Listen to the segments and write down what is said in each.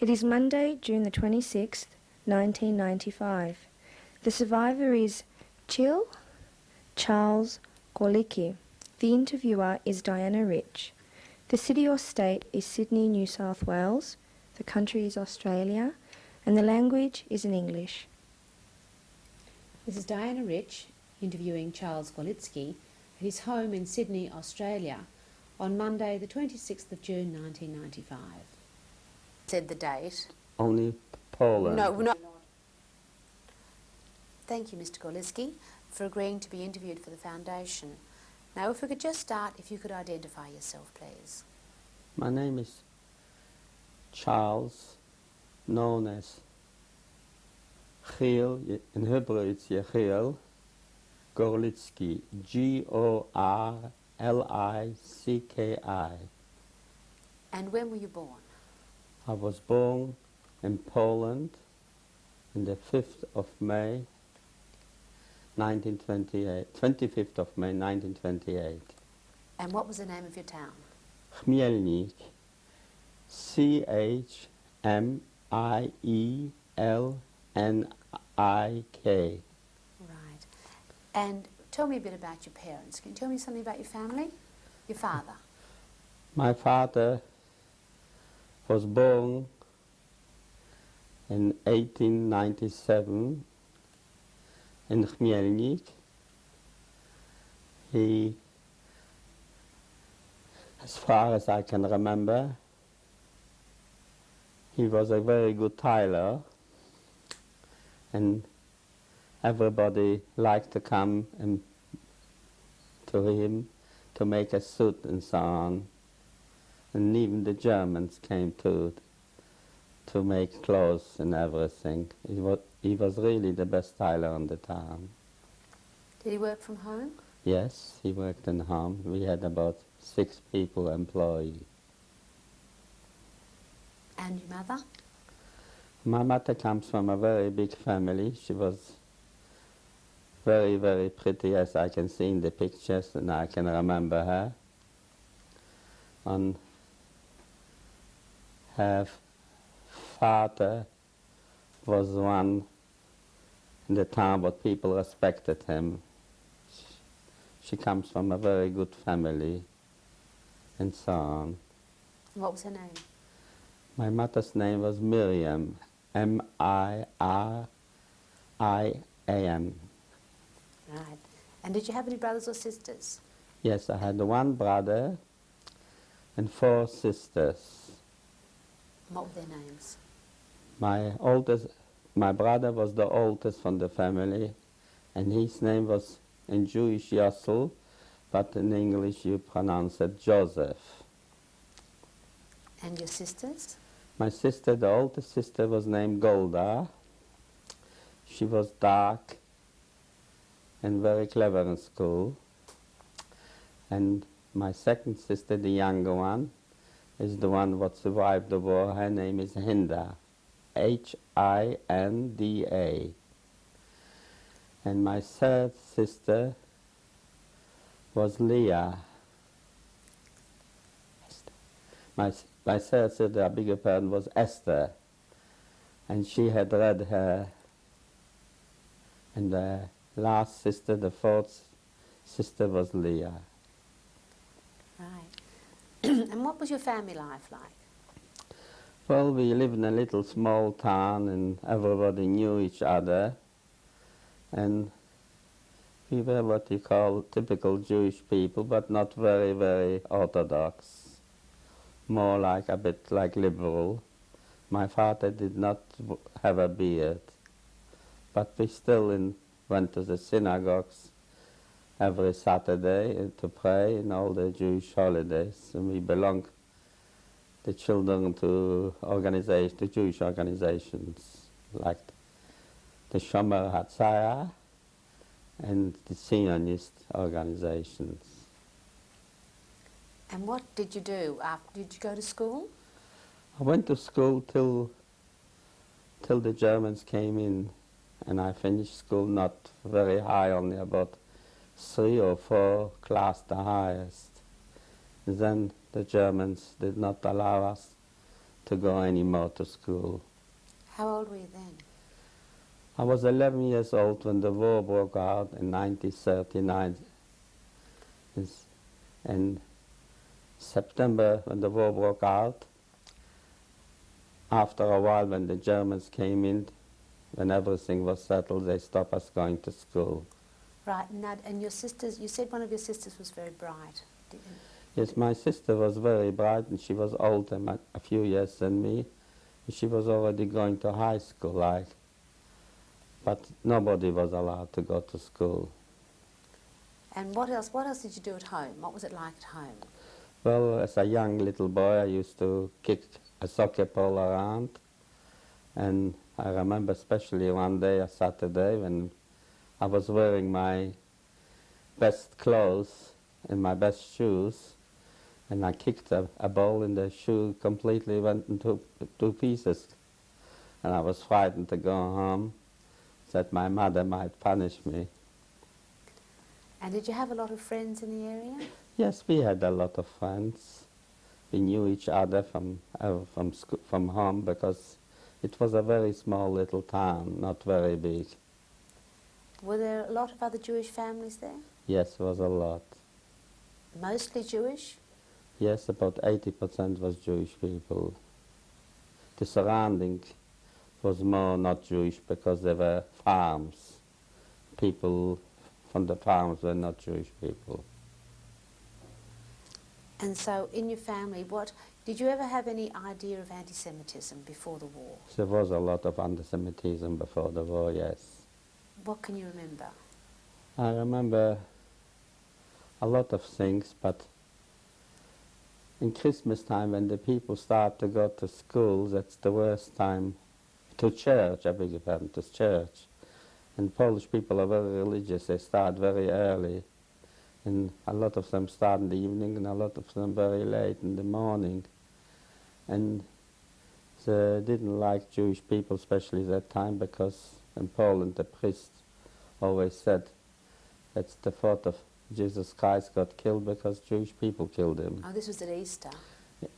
It is Monday, June the 26th, 1995. The survivor is Charles Gorlicki. The interviewer is Diana Rich. The city or state is Sydney, New South Wales. The country is Australia. And the language is in English. This is Diana Rich interviewing Charles Gorlicki at his home in Sydney, Australia on Monday the 26th of June 1995. Said the date. Only Poland. No. Thank you, Mr. Gorlicki, for agreeing to be interviewed for the Foundation. Now, if we could just start, if you could identify yourself, please. My name is Charles, known as Giel, in Hebrew it's Yechiel, Gorlicki, G-O-R-L-I-C-K-I. And when were you born? I was born in Poland on the 5th of May, 1928, 25th of May, 1928. And what was the name of your town? Chmielnik, C-H-M-I-E-L-N-I-K. Right. And tell me a bit about your parents. Can you tell me something about your family? Your father? My father was born in 1897 in Chmielnik. He, as far as I can remember, he was a very good tailor, and everybody liked to come and to him to make a suit and so on. And even the Germans came to make clothes and everything. He was really the best tailor in the town. Did he work from home? Yes, he worked in home. We had about 6 people employed. And your mother? My mother comes from a very big family. She was very, very pretty, as I can see in the pictures, and I can remember her. And her father was one in the town, but people respected him. She comes from a very good family, and so on. What was her name? My mother's name was Miriam, M-I-R-I-A-M. Right. And did you have any brothers or sisters? Yes, I had 1 brother and 4 sisters. What were their names? My brother was the oldest from the family, and his name was in Jewish Yossel, but in English you pronounce it Joseph. And your sisters? My sister, the oldest sister, was named Golda. She was dark and very clever in school. And my second sister, the younger one, is the one what survived the war. Her name is Hinda, H-I-N-D-A. And my third sister was Leah. My third sister, I beg your pardon, was Esther. And she had red hair. And the last sister, the 4th sister, was Leah. Right. And what was your family life like? Well, we lived in a little small town, and everybody knew each other. And we were what you call typical Jewish people, but not very, very orthodox. More like a bit like liberal. My father did not have a beard, but we still went to the synagogues every Saturday to pray in all the Jewish holidays, and we belonged, the children, to the Jewish organizations like the Shomer Hatzaya and the Zionist organizations. And what did you do after? Did you go to school? I went to school till the Germans came in, and I finished school not very high, only about 3 or 4 class the highest. And then the Germans did not allow us to go anymore to school. How old were you then? I was 11 years old when the war broke out in 1939. In September, when the war broke out, after a while when the Germans came in, when everything was settled, they stopped us going to school. Right, and your sisters, you said one of your sisters was very bright. Yes, my sister was very bright, and she was older, a few years than me. She was already going to high school, but nobody was allowed to go to school. And what else did you do at home? What was it like at home? Well, as a young little boy, I used to kick a soccer ball around, and I remember especially one day, a Saturday, when I was wearing my best clothes and my best shoes, and I kicked a ball, and the shoe completely went into two pieces. And I was frightened to go home, that my mother might punish me. And did you have a lot of friends in the area? Yes, we had a lot of friends. We knew each other from home, because it was a very small little town, not very big. Were there a lot of other Jewish families there? Yes, there was a lot. Mostly Jewish? Yes, about 80% was Jewish people. The surrounding was more not Jewish because there were farms. People from the farms were not Jewish people. And so in your family, did you ever have any idea of anti-Semitism before the war? There was a lot of anti-Semitism before the war, yes. What can you remember? I remember a lot of things, but in Christmas time, when the people start to go to school, that's the worst time. To church, I beg your pardon, to church. And Polish people are very religious. They start very early. And a lot of them start in the evening, and a lot of them very late in the morning. And they didn't like Jewish people, especially that time, because in Poland the priest always said that's the fault of Jesus Christ got killed because Jewish people killed him. Oh, this was at Easter.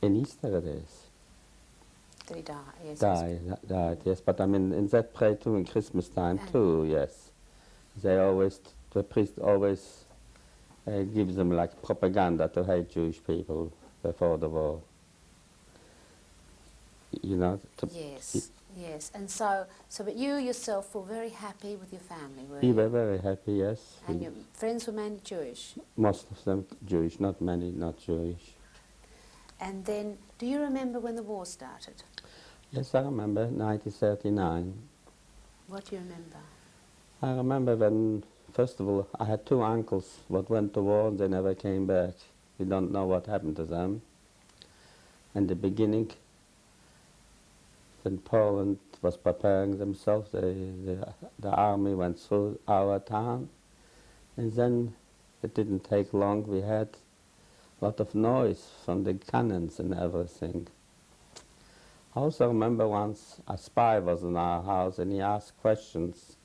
In Easter it is. Did he die? Yes. Died, yes. But I mean, in that prayer too, in Christmas time too, yes. The priest always gives them like propaganda to hate Jewish people before the war. You know? Yes. And so but you yourself were very happy with your family, were We you? were very happy, yes. And your friends were mainly Jewish? Most of them Jewish, not many not Jewish. And then, do you remember when the war started? Yes, I remember, 1939. What do you remember? I remember when, first of all, I had two uncles that went to war and they never came back. We don't know what happened to them. In the beginning, when Poland was preparing themselves, the army went through our town, and then it didn't take long. We had a lot of noise from the cannons and everything. I also remember once a spy was in our house, and he asked questions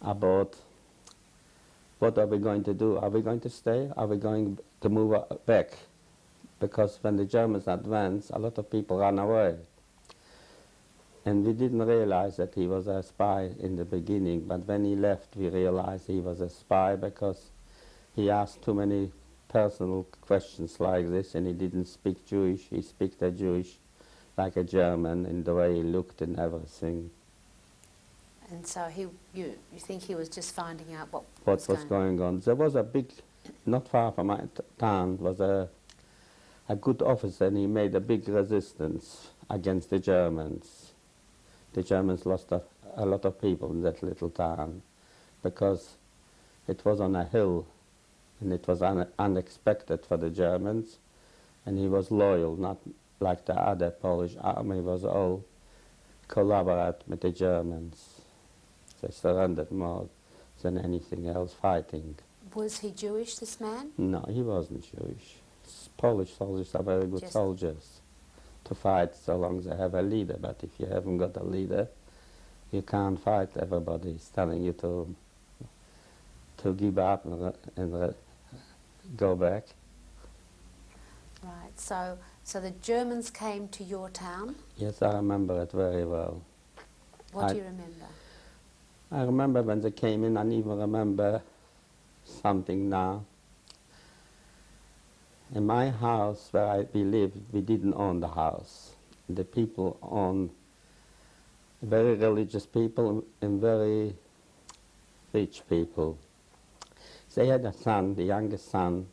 about what are we going to do? Are we going to stay? Are we going to move back? Because when the Germans advanced, a lot of people ran away. And we didn't realize that he was a spy in the beginning, but when he left, we realized he was a spy because he asked too many personal questions like this, and he didn't speak Jewish. He spoke the Jewish like a German in the way he looked and everything. And so you think he was just finding out what was going on. There was a big, not far from my town, was a good officer, and he made a big resistance against the Germans. The Germans lost a lot of people in that little town because it was on a hill, and it was unexpected for the Germans, and he was loyal, not like the other Polish army was all collaborate with the Germans. They surrendered more than anything else fighting. Was he Jewish, this man? No, he wasn't Jewish. Polish soldiers are very good soldiers to fight so long as they have a leader, but if you haven't got a leader, you can't fight. Everybody is telling you to give up and go back. Right, so So the Germans came to your town. Yes, I remember it very well. What do you remember? I remember when they came in, and even remember something now. In my house where we lived, we didn't own the house. The people owned, very religious people and very rich people. They had a son, the youngest son.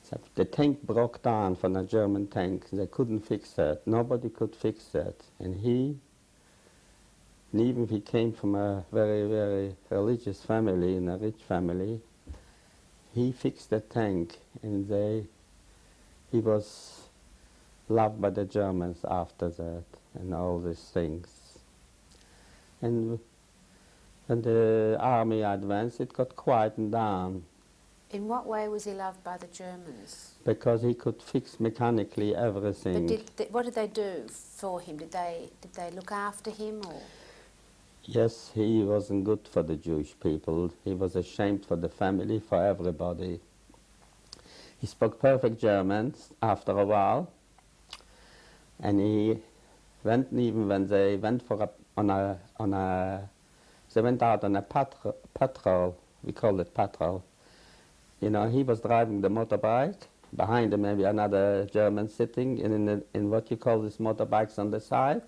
So the tank broke down from a German tank. They couldn't fix it. Nobody could fix it. And even if he came from a very, very religious family and a rich family, he fixed the tank, and he was loved by the Germans after that, and all these things. And when the army advanced, it got quietened down, In what way was he loved by the Germans? because he could fix mechanically everything. But what did they do for him? Did they look after him, or? Yes, he wasn't good for the Jewish people. He was ashamed for the family, for everybody. He spoke perfect German after a while, and he went, even when they went they went out on a patrol. We call it patrol. You know, he was driving the motorbike. Behind him, maybe another German sitting in what you call these motorbikes on the side.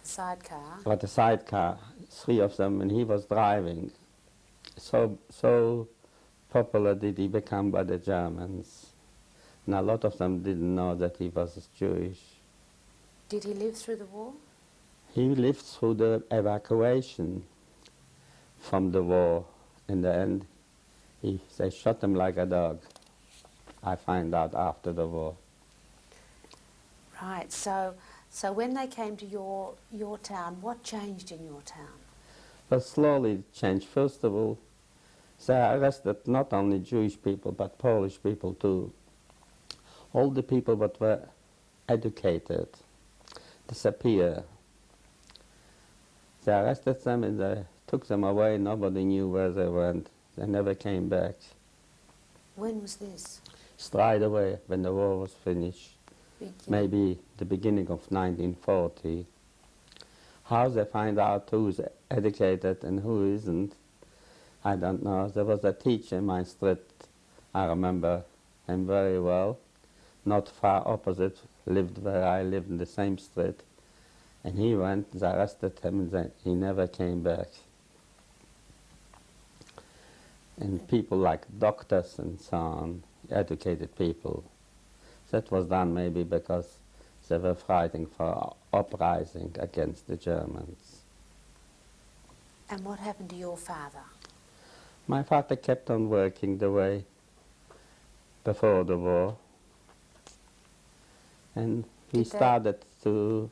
Sidecar. But a sidecar, 3 of them, and he was driving. So popular did he become by the Germans. And a lot of them didn't know that he was Jewish. Did he live through the war? He lived through the evacuation from the war. In the end, they shot him like a dog. I find out after the war. Right. So when they came to your town, what changed in your town? But slowly it changed. First of all, they arrested not only Jewish people, but Polish people too. All the people that were educated disappeared. They arrested them and they took them away. Nobody knew where they went. They never came back. When was this? Straight away, when the war was finished. Maybe the beginning of 1940. How they find out who's educated and who isn't, I don't know. There was a teacher in my street, I remember him very well, not far opposite, lived where I lived in the same street. And he went, they arrested him, and he never came back. And people like doctors and so on, educated people, that was done maybe because they were fighting for uprising against the Germans. And what happened to your father? My father kept on working the way before the war, and he started to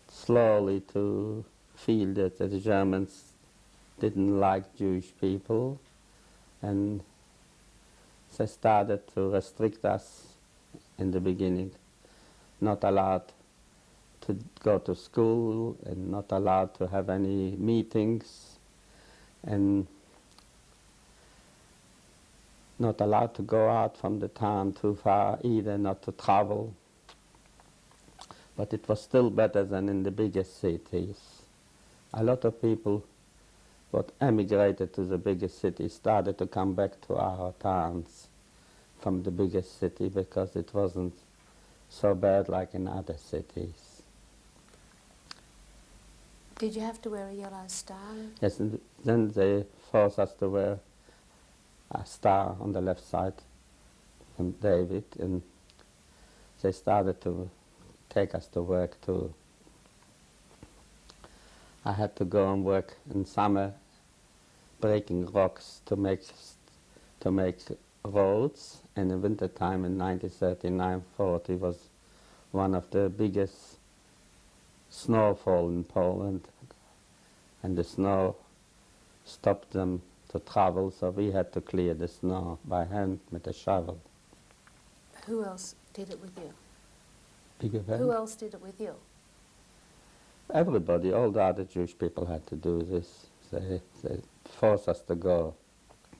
slowly to feel that the Germans didn't like Jewish people, and they started to restrict us in the beginning, not allowed to go to school and not allowed to have any meetings, and not allowed to go out from the town too far either, not to travel. But it was still better than in the biggest cities. A lot of people that emigrated to the biggest cities started to come back to our towns from the biggest city because it wasn't so bad like in other cities. Did you have to wear a yellow star? Yes, and then they forced us to wear a star on the left side from David, and they started to take us to work too. I had to go and work in summer breaking rocks to make roads, and in winter time in 1939-40 was one of the biggest snowfall in Poland, and the snow stopped them to travel, so we had to clear the snow by hand with a shovel. Who else did it with you? Bigger van? Who else did it with you? Everybody, all the other Jewish people had to do this. They forced us to go.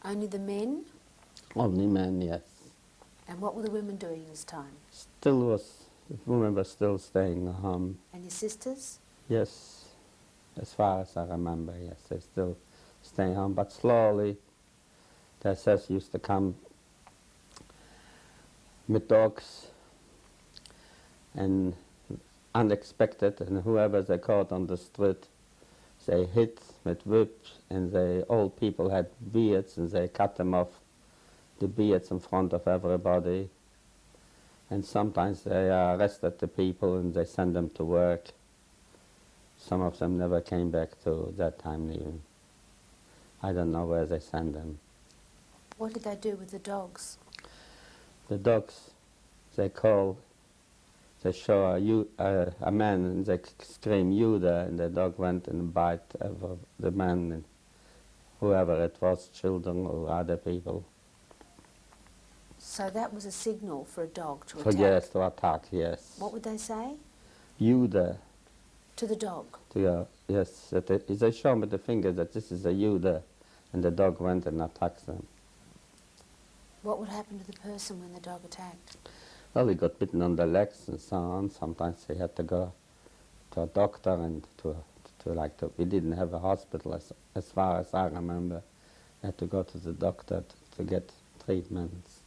Only the men? Only men, yes. And what were the women doing this time? Women were still staying home. And your sisters? Yes, as far as I remember, yes, they still staying home. But slowly, the SS used to come with dogs and unexpected, and whoever they caught on the street, they hit with whips, and the old people had beards, and they cut them off, the beards in front of everybody. And sometimes they arrested the people and they sent them to work. Some of them never came back to that time even. I don't know where they sent them. What did they do with the dogs? The dogs, they show a man and they scream Judah, and the dog went and bite the man, and whoever it was, children or other people. So that was a signal for a dog to For attack? yes, to attack, yes. What would they say? Judah. To the dog? Yes, they show with the finger that this is a Judah, and the dog went and attacked them. What would happen to the person when the dog attacked? Well, he got bitten on the legs and so on. Sometimes he had to go to a doctor and we didn't have a hospital as far as I remember. He had to go to the doctor to get treatments.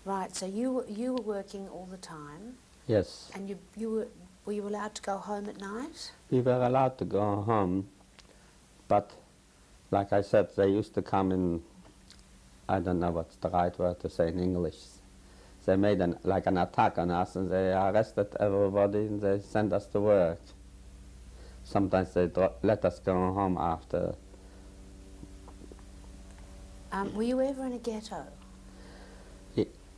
Right, so you were working all the time? Yes. And were you allowed to go home at night? We were allowed to go home, but like I said, they used to come in, I don't know what's the right word to say in English. They made an attack on us, and they arrested everybody and they sent us to work. Sometimes they let us go home after. Were you ever in a ghetto?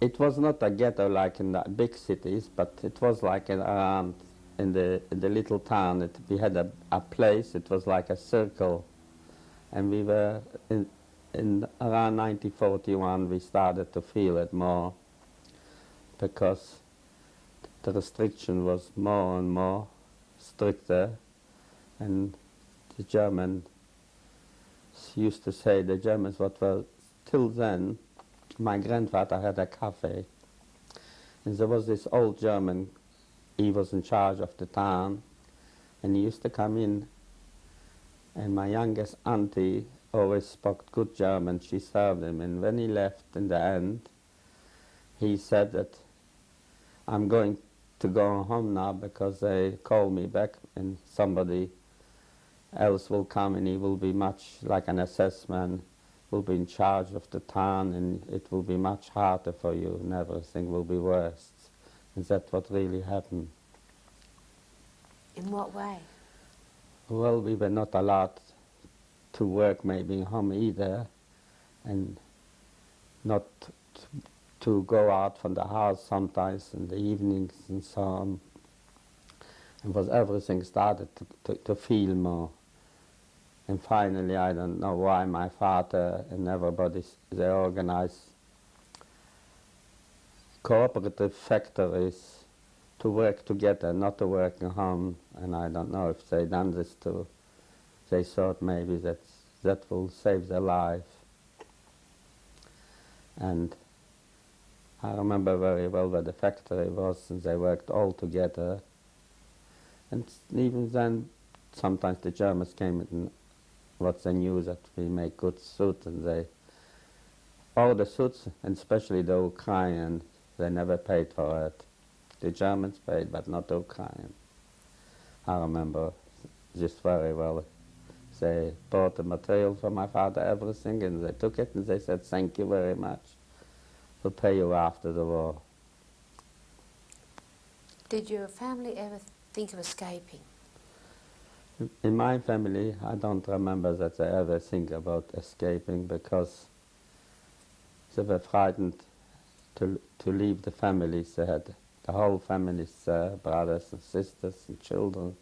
It was not a ghetto like in the big cities, but it was like around in the little town. We had a place. It was like a circle, and we were in around 1941. We started to feel it more because the restriction was more and more stricter, and the Germans used to say, the Germans, what were till then, my grandfather had a cafe, and there was this old German, he was in charge of the town, and he used to come in, and my youngest auntie always spoke good German. She served him, and when he left in the end, he said that I'm going to go home now because they call me back, and somebody else will come, and he will be much like an assessment, will be in charge of the town, and it will be much harder for you, and everything will be worse. And that's what really happened. In what way? Well, we were not allowed to work maybe home either, and not to go out from the house sometimes in the evenings and so on. And was everything started to feel more. And finally, I don't know why, my father and everybody, they organized cooperative factories to work together, not to work at home. And I don't know if they done this too. They thought maybe that will save their life. And I remember very well where the factory was, and they worked all together. And even then, sometimes the Germans came and what they knew that we make good suits, and all the suits, and especially the Ukrainian, they never paid for it. The Germans paid, but not the Ukrainian. I remember just very well. They bought the material for my father, everything, and they took it and they said, "Thank you very much. We'll pay you after the war." Did your family ever think of escaping? In my family, I don't remember that they ever think about escaping, because they were frightened to leave the families. They had the whole families there, brothers and sisters and children.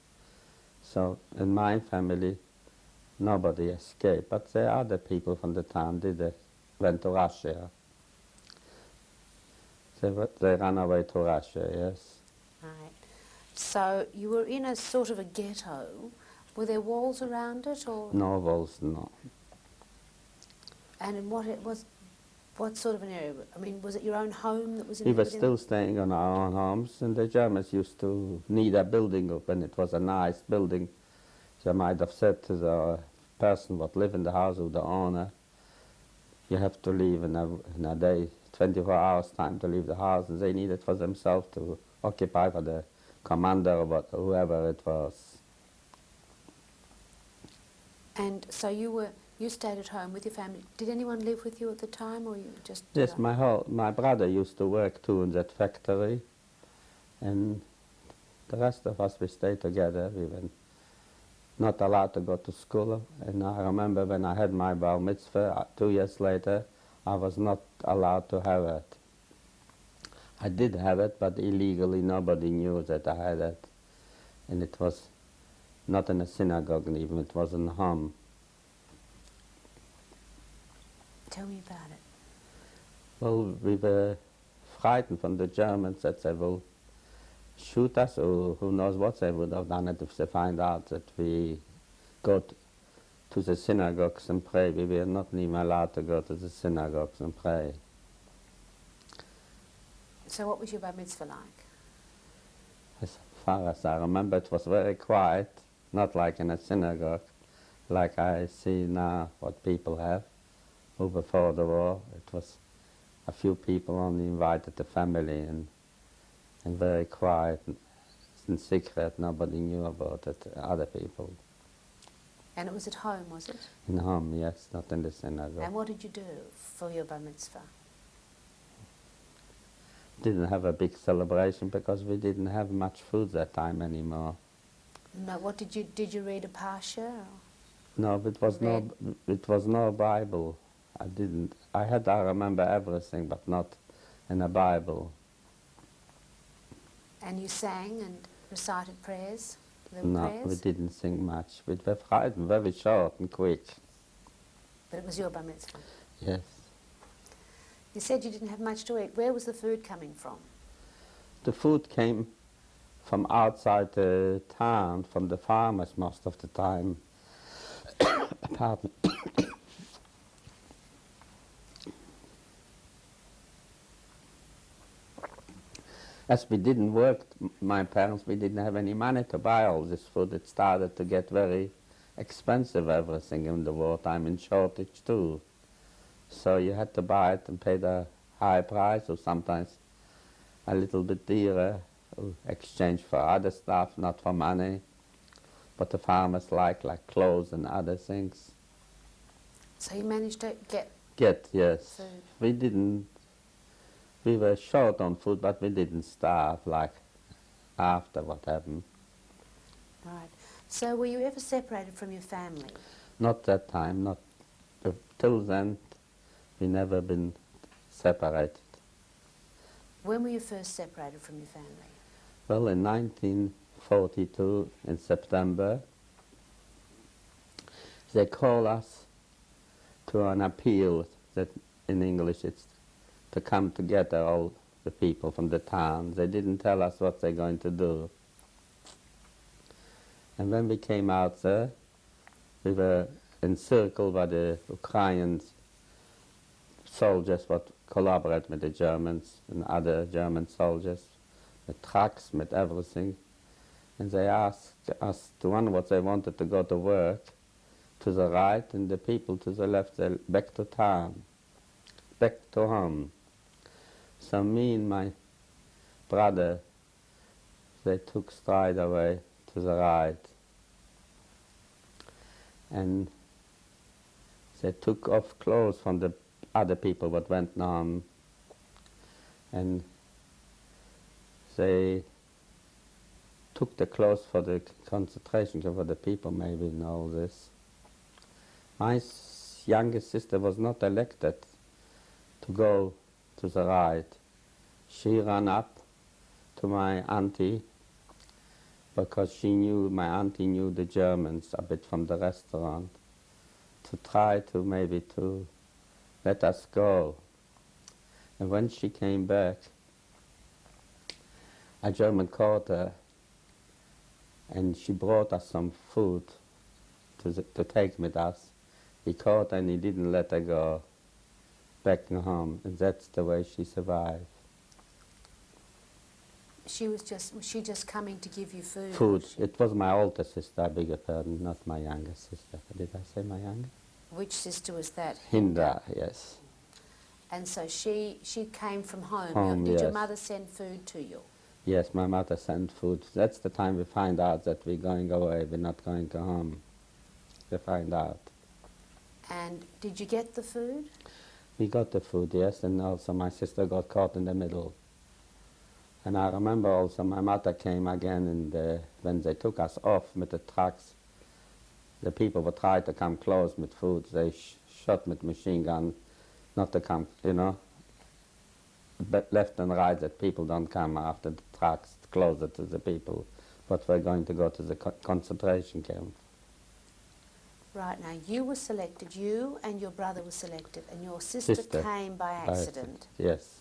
So in my family, nobody escaped. But the other people from the town went to Russia. They ran away to Russia, yes. Right. So you were in a sort of a ghetto. Were there walls around it, or? No walls, no. And what it was, What sort of an area? I mean, was it your own home that was We were inhabited? still staying on our own homes, and the Germans used to need a building up, and it was a nice building. They might have said to the person what lived in the house, or the owner, you have to leave in a day, 24 hours time to leave the house, and they needed for themselves to occupy for the commander or whoever it was. And so you stayed at home with your family. Did anyone live with you at the time, or you just? Yes, my brother used to work too in that factory, and the rest of us, we stayed together. We were not allowed to go to school, and I remember when I had my bar mitzvah 2 years later, I was not allowed to have it. I did have it, but illegally nobody knew that I had it, and it was not in a synagogue even, it was in home. Tell me about it. Well, we were frightened from the Germans that they will shoot us, or who knows what they would have done it if they find out that we go to the synagogues and pray. We were not even allowed to go to the synagogues and pray. So what was your bar mitzvah like? As far as I remember, it was very quiet, not like in a synagogue, like I see now what people have. Before the war, it was a few people only invited the family, and very quiet, and in secret. Nobody knew about it, other people. And it was at home, was it? In home, yes, not in the synagogue. And what did you do for your bar mitzvah? Didn't have a big celebration because we didn't have much food that time anymore. No, what did you read a parsha? Or? No, it was no Bible. I remember everything, but not in a Bible. And you sang and recited prayers? No, we didn't sing much. We were frightened, very short and quick. But it was your bar mitzvah? Yes. You said you didn't have much to eat. Where was the food coming from? The food came from outside the town, from the farmers most of the time. Pardon. As we didn't work, my parents, we didn't have any money to buy all this food. It started to get very expensive, everything in the wartime, in shortage too. So you had to buy it and pay the high price, or sometimes a little bit dearer, exchange for other stuff, not for money. But the farmers like clothes and other things. So you managed to get Yes. food? We were short on food, but we didn't starve like after what happened. Right. So were you ever separated from your family? Not that time, not till then. We never been separated. When were you first separated from your family? Well, in 1942, in September, they called us to an appeal, that in English it's to come together, all the people from the town. They didn't tell us what they're going to do. And when we came out there, we were encircled by the Ukrainian soldiers what collaborate with the Germans and other German soldiers, with trucks, with everything. And they asked us to one what they wanted to go to work to the right, and the people to the left, they back to town, back to home. So me and my brother, they took straight away to the right. And they took off clothes from the other people that went home. And they took the clothes for the concentration camp for the people, maybe know this. My youngest sister was not elected to go to the right. She ran up to my auntie because my auntie knew the Germans a bit from the restaurant, to try to maybe to let us go. And when she came back, a German caught her, and she brought us some food to take with us. He caught her and he didn't let her go back home, and that's the way she survived. Was she just coming to give you food? Food. It was my older sister, I beg your pardon, not my younger sister. Did I say my younger? Which sister was that? Hinda, yes. And so she came from home. Home, Did your yes. mother send food to you? Yes, my mother sent food. That's the time we find out that we're going away, we're not going to home. We find out. And did you get the food? We got the food, yes, and also my sister got caught in the middle. And I remember also my mother came again, and when they took us off with the trucks, the people would try to come close with food. They shot with machine gun, not to come, you know, but left and right, that people don't come after the trucks closer to the people, but we're going to go to the concentration camp. Right, now you were selected, you and your brother were selected, and your sister came by accident. Yes.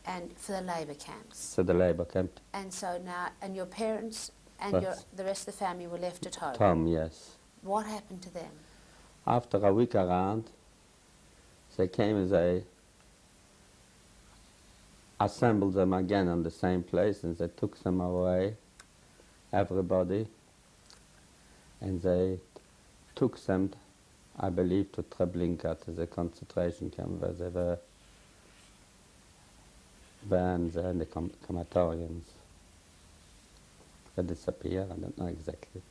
And for the labour camps. To the labour camp. And so now, and your parents and the rest of the family were left at home. Home, yes. What happened to them? After a week around, they came and they assembled them again on the same place, and they took them away, everybody, and they took them, I believe, to Treblinka, to the concentration camp where they were burned and the crematoriums. They disappeared, I don't know exactly.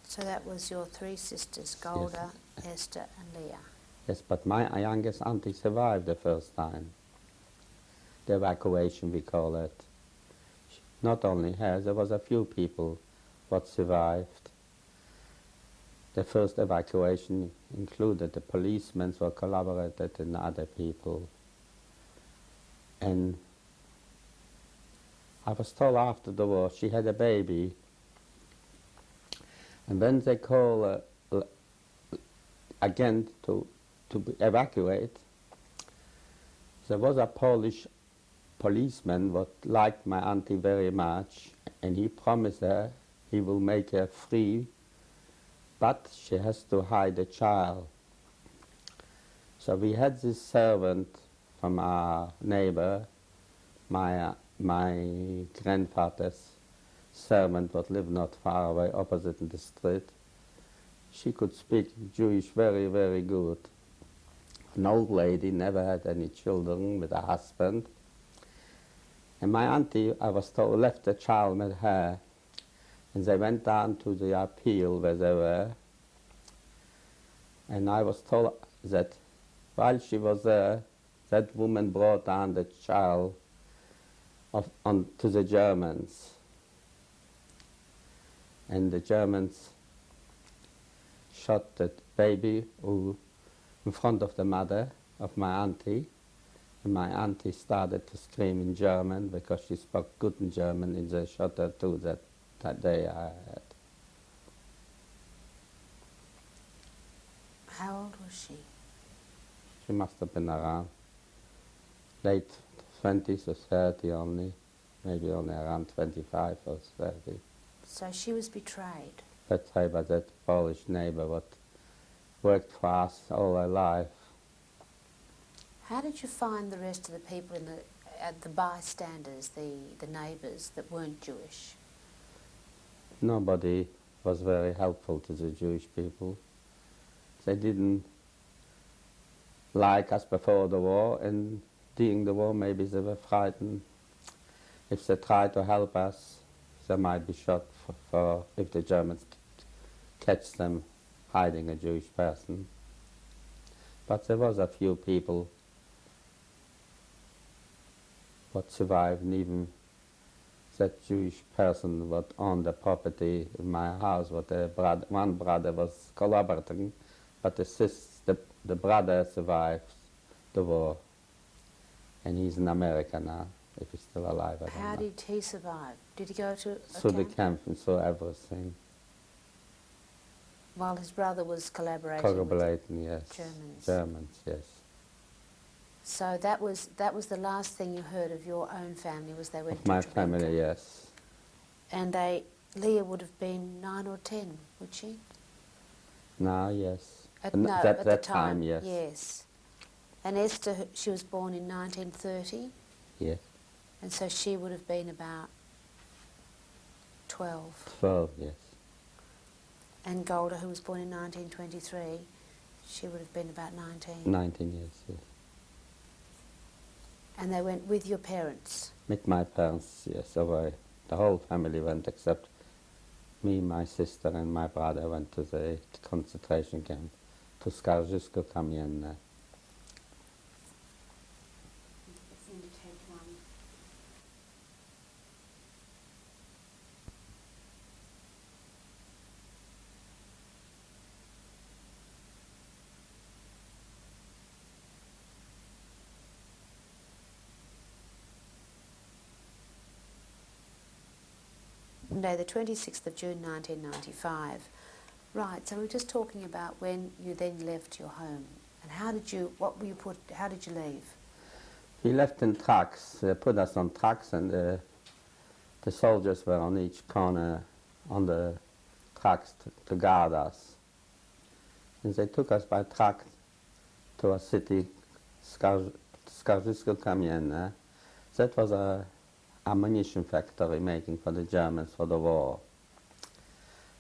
So that was your three sisters, Golda, Esther and Leah. Yes, but my youngest auntie survived the first time. The evacuation, we call it. Not only her, there was a few people what survived. The first evacuation included the policemen who collaborated and other people. And I was told after the war she had a baby. And when they call again to evacuate, there was a Polish policeman what liked my auntie very much, and he promised her he will make her free, but she has to hide the child. So we had this servant from our neighbor, my grandfather's servant that lived not far away, opposite in the street. She could speak Jewish very, very good. An old lady, never had any children, with a husband. And my auntie, I was told, left the child with her, and they went down to the appeal where they were. And I was told that while she was there, that woman brought down the child to the Germans. And the Germans shot that baby in front of the mother of my auntie. And my auntie started to scream in German because she spoke good in German, and they shot her too that day I had. How old was she? She must have been around late 20s or 30 only, maybe only around 25 or 30. So she was betrayed? Betrayed by that Polish neighbor that worked for us all her life. How did you find the rest of the people the bystanders, the neighbours that weren't Jewish? Nobody was very helpful to the Jewish people. They didn't like us before the war, and during the war maybe they were frightened. If they tried to help us, they might be shot for if the Germans catch them hiding a Jewish person. But there was a few people what survived, and even that Jewish person what owned the property in my house, what one brother was collaborating, but the brother survived the war, and he's in America now, if he's still alive, I don't know. How did he survive? Did he go to a Through camp? the camp and saw everything. While his brother was collaborating Collaborating, yes. Germans. Germans, yes. So that was the last thing you heard of your own family, was they went Of to my Treblinka. family, yes. And Leah would have been 9 or 10, would she? Now, yes. At N- no, that at that the time, yes. yes. And Esther, she was born in 1930, Yes, and so she would have been about 12. 12, yes. And Golda, who was born in 1923, she would have been about 19. 19 years, yes. And they went with your parents? With my parents, yes, away. The whole family went except me, my sister and my brother went to the concentration camp, to Skarżysko Kamienne. Monday, the 26th of June 1995. Right, so we were just talking about when you then left your home. And how did you leave? We left in trucks. They put us on trucks and the soldiers were on each corner on the trucks to guard us. And they took us by truck to a city, Skarżysko Kamienne. That was a ammunition factory making for the Germans for the war.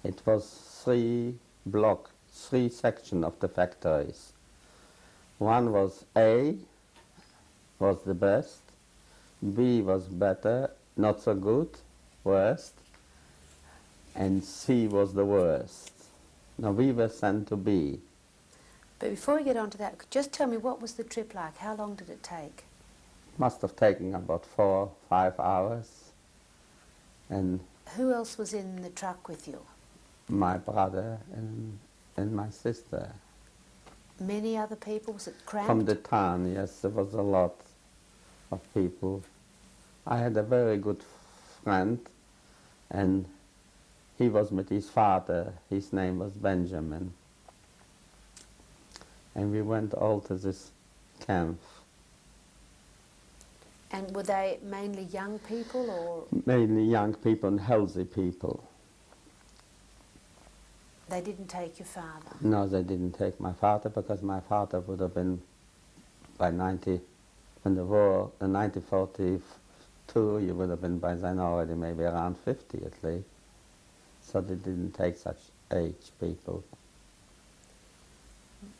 It was three sections of the factories. One was A, was the best, B was better, not so good, worst, and C was the worst. Now we were sent to B. But before we get on to that, just tell me, what was the trip like? How long did it take? Must have taken about 4, 5 hours. And who else was in the truck with you? My brother and my sister. Many other people? Was it cramped? From the town, yes, there was a lot of people. I had a very good friend, and he was with his father. His name was Benjamin. And we went all to this camp. And were they mainly young people, or? Mainly young people and healthy people. They didn't take your father? No, they didn't take my father, because my father would have been, by 90, when the war, in 1942, you would have been by then already maybe around 50 at least. So they didn't take such age people.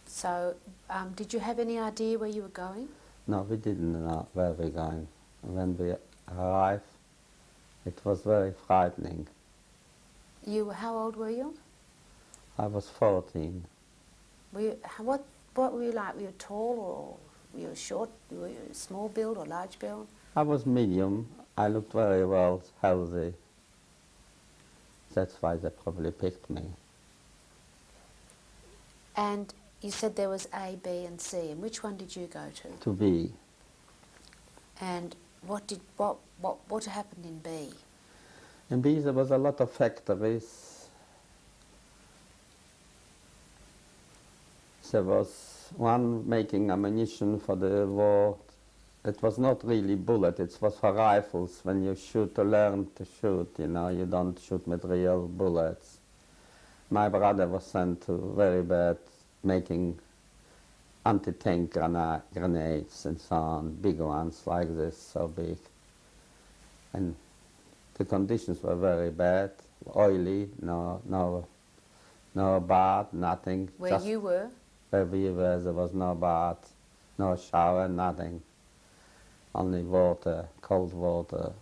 So, did you have any idea where you were going? No, we didn't know where we were going. When we arrived, it was very frightening. How old were you? I was 14. What were you like? Were you tall, or were you short? Were you small build or large build? I was medium. I looked very well, healthy. That's why they probably picked me. And you said there was A, B and C, and which one did you go to? To B. And what happened in B? In B there was a lot of factories. There was one making ammunition for the war. It was not really bullet, it was for rifles. When you shoot to learn to shoot, you know, you don't shoot with real bullets. My brother was sent to very bad making anti-tank grenades and so on, big ones like this, so big. And the conditions were very bad, oily, no bath, nothing. Where you were? Where we were, there was no bath, no shower, nothing. Only water, cold water.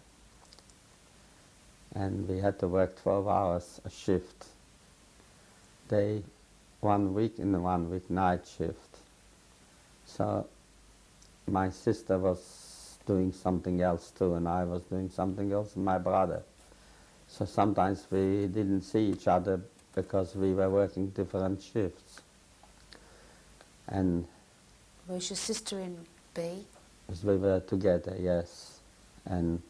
And we had to work 12 hours a shift. Day, 1 week, and 1 week night shift. So my sister was doing something else too, and I was doing something else, and my brother. So sometimes we didn't see each other because we were working different shifts. And was your sister in B? we were together, yes. And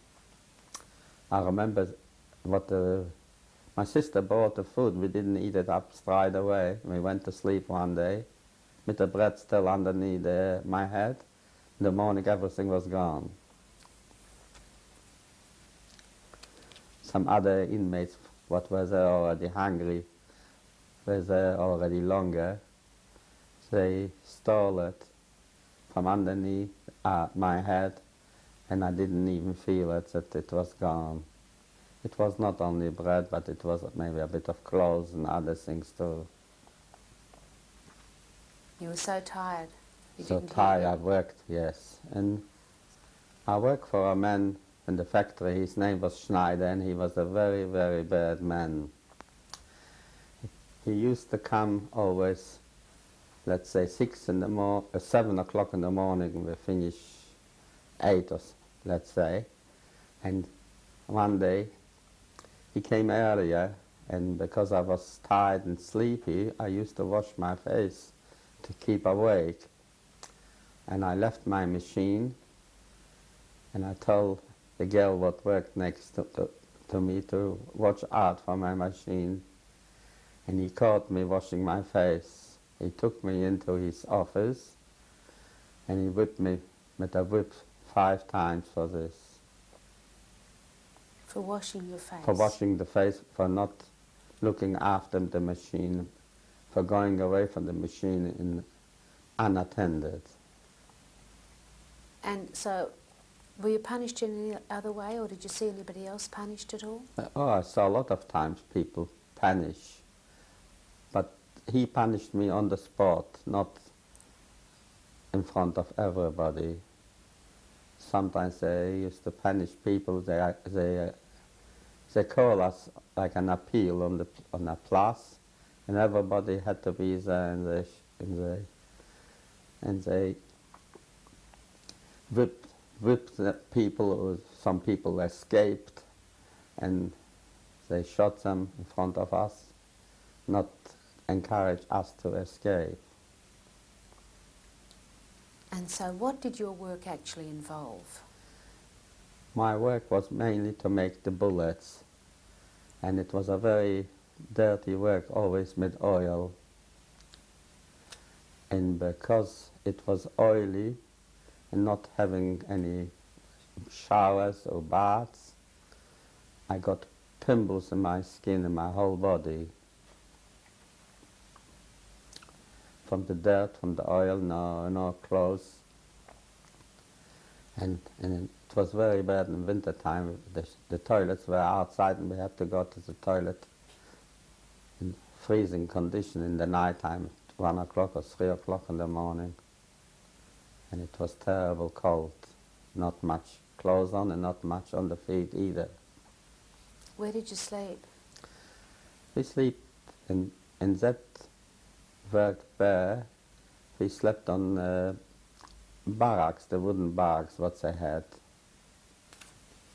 I remember my sister brought the food. We didn't eat it up straight away. We went to sleep one day with the bread still underneath my head. In the morning, everything was gone. Some other inmates, what were there already hungry, were there already longer. They stole it from underneath my head, and I didn't even feel it, that it was gone. It was not only bread, but it was maybe a bit of clothes and other things too. You were so tired. You So didn't tired, hear I worked, yes. And I worked for a man in the factory. His name was Schneider, and he was a very, very bad man. He used to come always, let's say 7 o'clock in the morning. We finish 8, let's say. And one day he came earlier, and because I was tired and sleepy, I used to wash my face to keep awake. And I left my machine, and I told the girl what worked next to me to watch out for my machine. And he caught me washing my face. He took me into his office, and he whipped me with a whip 5 times for this. for washing your face. For washing the face, for not looking after the machine, for going away from the machine unattended. And so, were you punished in any other way, or did you see anybody else punished at all? I saw a lot of times people punish, but he punished me on the spot, not in front of everybody. Sometimes they used to punish people. They call us like an appeal on a plus, and everybody had to be there, and they whipped the people. Or some people escaped, and they shot them in front of us, not encourage us to escape. And so what did your work actually involve? My work was mainly to make the bullets, and it was a very dirty work, always with oil. And because it was oily and not having any showers or baths, I got pimples in my skin and my whole body. From the dirt, from the oil, no clothes. And it was very bad in winter time. The toilets were outside, and we had to go to the toilet in freezing condition in the night time, at 1 o'clock or 3 o'clock in the morning. And it was terrible cold. Not much clothes on and not much on the feet either. Where did you sleep? We sleep in that work there. We slept on barracks, the wooden barracks, what they had.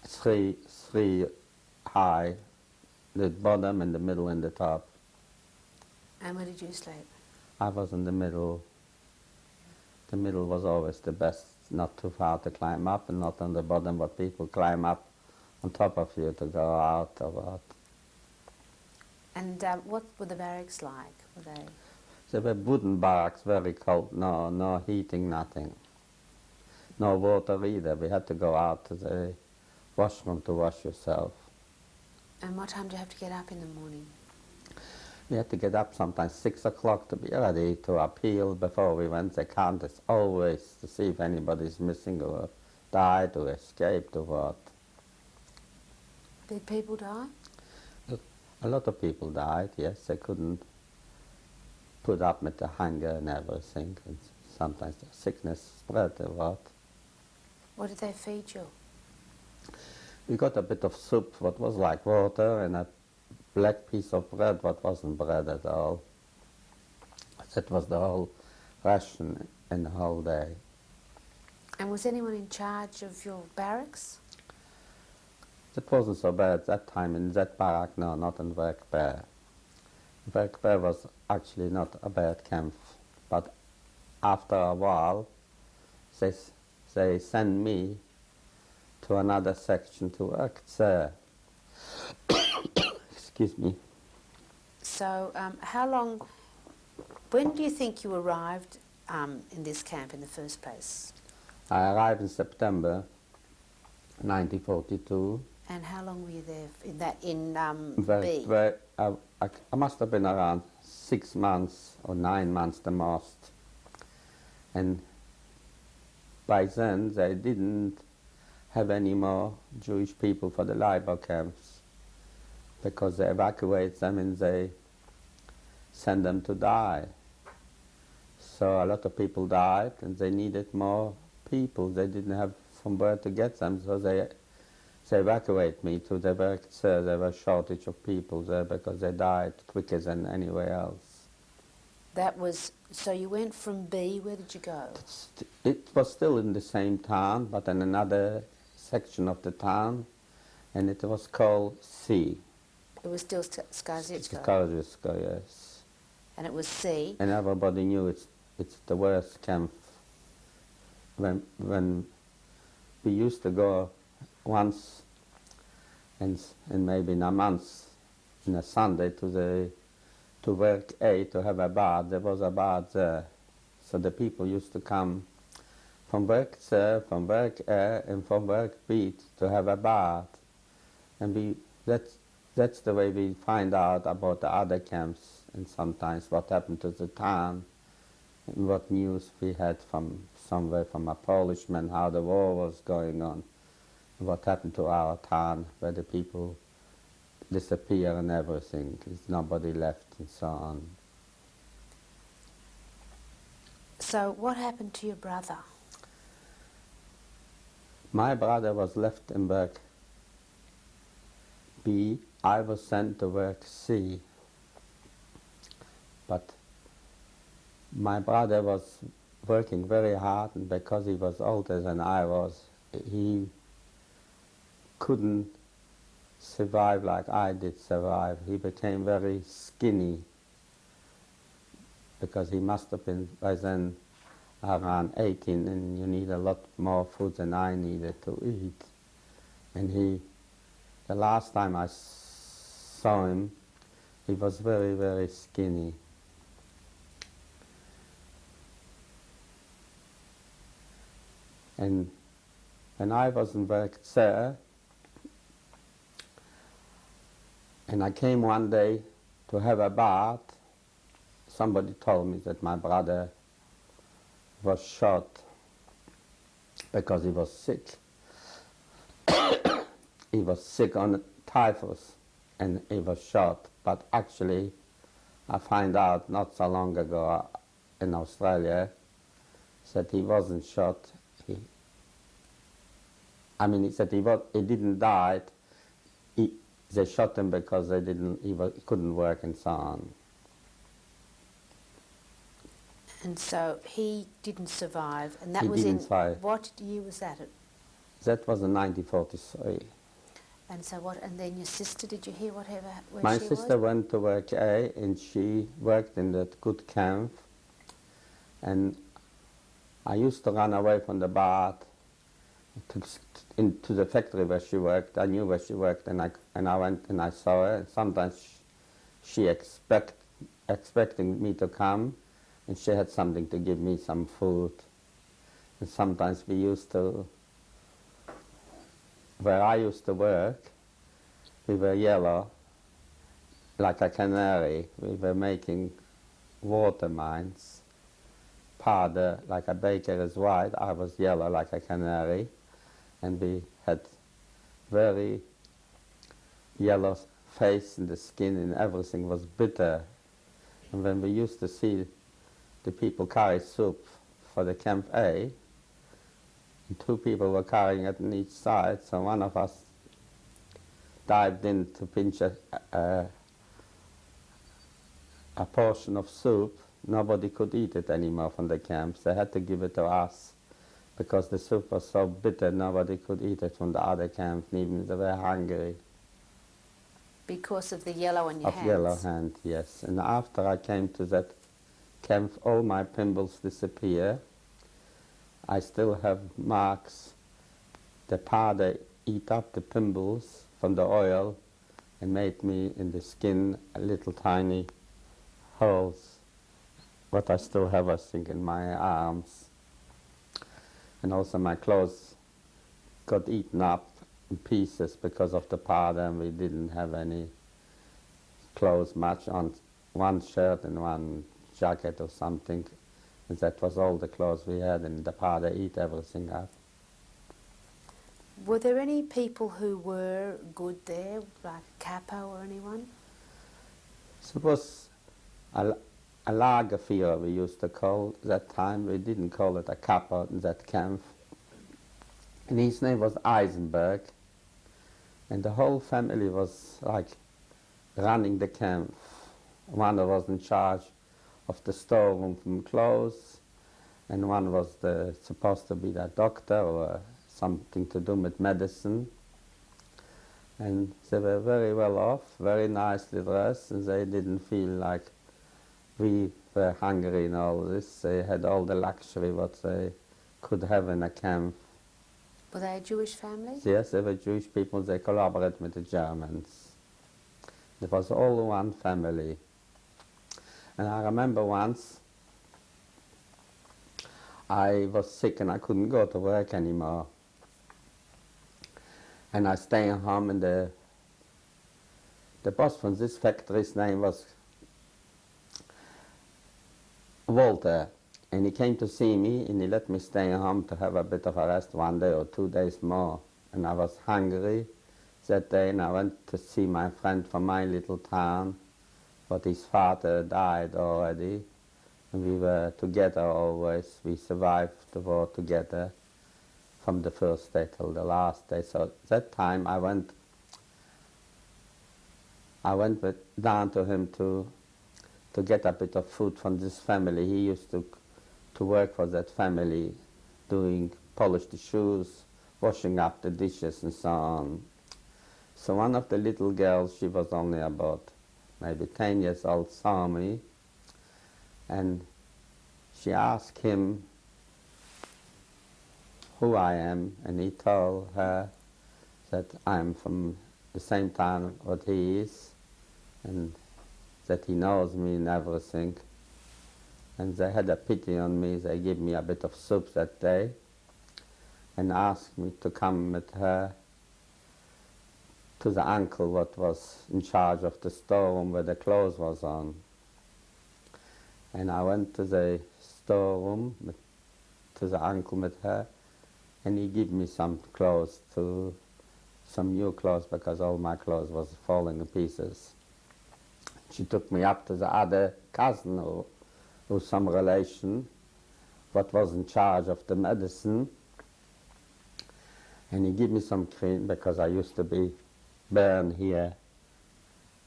Three high, the bottom and the middle and the top. And where did you sleep? I was in the middle. The middle was always the best, not too far to climb up and not on the bottom, but people climb up on top of you to go out or what. And what were the barracks like? Were they? They were wooden barracks, very cold, no heating, nothing. No water either. We had to go out to the washroom to wash yourself. And what time do you have to get up in the morning? We had to get up sometimes 6 o'clock to be ready to appeal before we went. They count us always to see if anybody's missing or died or escaped or what. Did people die? A lot of people died, yes. They couldn't put up with the hunger and everything. And sometimes the sickness spread or what. What did they feed you? We got a bit of soup, what was like water, and a black piece of bread, what wasn't bread at all. That was the whole ration in the whole day. And was anyone in charge of your barracks? It wasn't so bad at that time in that barrack, no, not in Werkberg. Werkberg was actually not a bad camp, but after a while, they sent me to another section to work there. Excuse me. So how long, when do you think you arrived in this camp in the first place? I arrived in September 1942. And how long were you there in B? I must have been around 6 months or 9 months the most. And by then they didn't have any more Jewish people for the labor camps because they evacuate them and they send them to die. So a lot of people died and they needed more people. They didn't have from where to get them, so they evacuate me to the work. There was a shortage of people there because they died quicker than anywhere else. That was, so you went from B, where did you go? It was still in the same town, but in another section of the town, and it was called C. It was still Skazitsko. Skazitsko, yes. And it was C. And everybody knew it's the worst camp. When we used to go once and maybe in a month, in a Sunday to work A to have a bath. There was a bath there, so the people used to come from work C, from work A, and from work B to have a bath, and that's the way we find out about the other camps and sometimes what happened to the town and what news we had from somewhere from a Polishman, how the war was going on, what happened to our town where the people disappear and everything. There's nobody left and so on. So what happened to your brother? My brother was left in work B. I was sent to work C. But my brother was working very hard, and because he was older than I was, he couldn't survive like I did survive. He became very skinny because he must have been by then around 18, and you need a lot more food than I needed to eat. And the last time I saw him, he was very, very skinny. And when I wasn't work there, and I came one day to have a bath, somebody told me that my brother was shot because he was sick. He was sick on typhus and he was shot. But actually, I found out not so long ago in Australia that he wasn't shot. He said he didn't die. They shot him because he couldn't work and so on. And so he didn't survive, and that He was didn't in, survive. what year was that? That was in 1943. And so what, and then your sister, did you hear where My she sister was? went to work A, and she worked in that good camp. And I used to run away from the bath into the factory where she worked. I knew where she worked, and I went and I saw her. And sometimes she expecting me to come, and she had something to give me, some food. And sometimes we used to, where I used to work, we were yellow, like a canary. We were making water mines. Powder, like a baker is white, I was yellow like a canary. And we had very yellow face and the skin and everything was bitter. And when we used to see the people carry soup for the Camp A, and two people were carrying it on each side, so one of us dived in to pinch a portion of soup. Nobody could eat it anymore from the camps. They had to give it to us because the soup was so bitter nobody could eat it from the other camps, even if they were hungry. Because of the yellow in your hands? Of yellow hand, yes. And after I came to that camp, all my pimples disappear. I still have marks. The powder eat up the pimples from the oil and made me in the skin a little tiny holes. What I still have, I think, in my arms. And also my clothes got eaten up in pieces because of the powder, and we didn't have any clothes much on, one shirt and one jacket or something. And that was all the clothes we had, and the powder eat everything up. Were there any people who were good there, like Capo or anyone? So it was a lagerfeuer, we used to call that time. We didn't call it a kappa in that camp. And his name was Eisenberg. And the whole family was like running the camp. One was in charge of the storeroom from clothes, and one was supposed to be the doctor or something to do with medicine. And they were very well off, very nicely dressed, and they didn't feel like we were hungry and all this. They had all the luxury what they could have in a camp. Were they a Jewish family? Yes, they were Jewish people. They collaborated with the Germans. It was all one family. And I remember once I was sick and I couldn't go to work anymore. And I stayed home, and the boss from this factory's name was Walter. And he came to see me, and he let me stay home to have a bit of a rest 1 day or 2 days more. And I was hungry that day, and I went to see my friend from my little town, but his father died already. And we were together always. We survived the war together from the first day till the last day. So that time I went down to him to get a bit of food from this family. He used to work for that family, polish the shoes, washing up the dishes and so on. So one of the little girls, she was only about maybe 10 years old, saw me, and she asked him who I am, and he told her that I'm from the same town what he is, and that he knows me and everything. And they had a pity on me. They gave me a bit of soup that day and asked me to come with her to the uncle what was in charge of the storeroom where the clothes was on. And I went to the storeroom to the uncle with her, and he gave me some clothes, some new clothes, because all my clothes was falling to pieces. She took me up to the other cousin or some relation what was in charge of the medicine, and he gave me some cream because I used to be burned here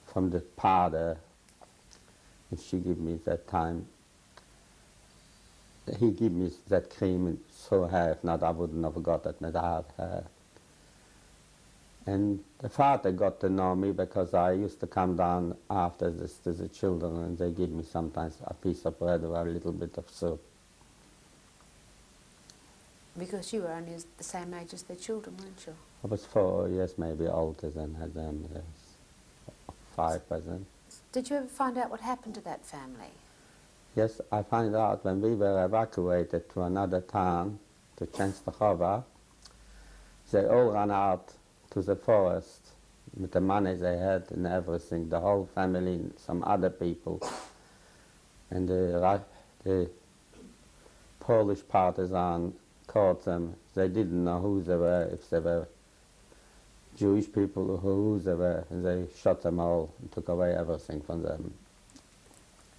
from the powder, and she gave me that time. He gave me that cream, and so her, if not I wouldn't have got it without her. And the father got to know me because I used to come down after this to the children, and they give me sometimes a piece of bread or a little bit of soup. Because you were only the same age as the children, weren't you? I was 4 years maybe older than them, yes. 5 by then. Did you ever find out what happened to that family? Yes, I found out when we were evacuated to another town, to Częstochowa, they all ran out to the forest with the money they had and everything, the whole family and some other people. And the Polish partisan caught them. They didn't know who they were, if they were Jewish people or who they were, and they shot them all and took away everything from them,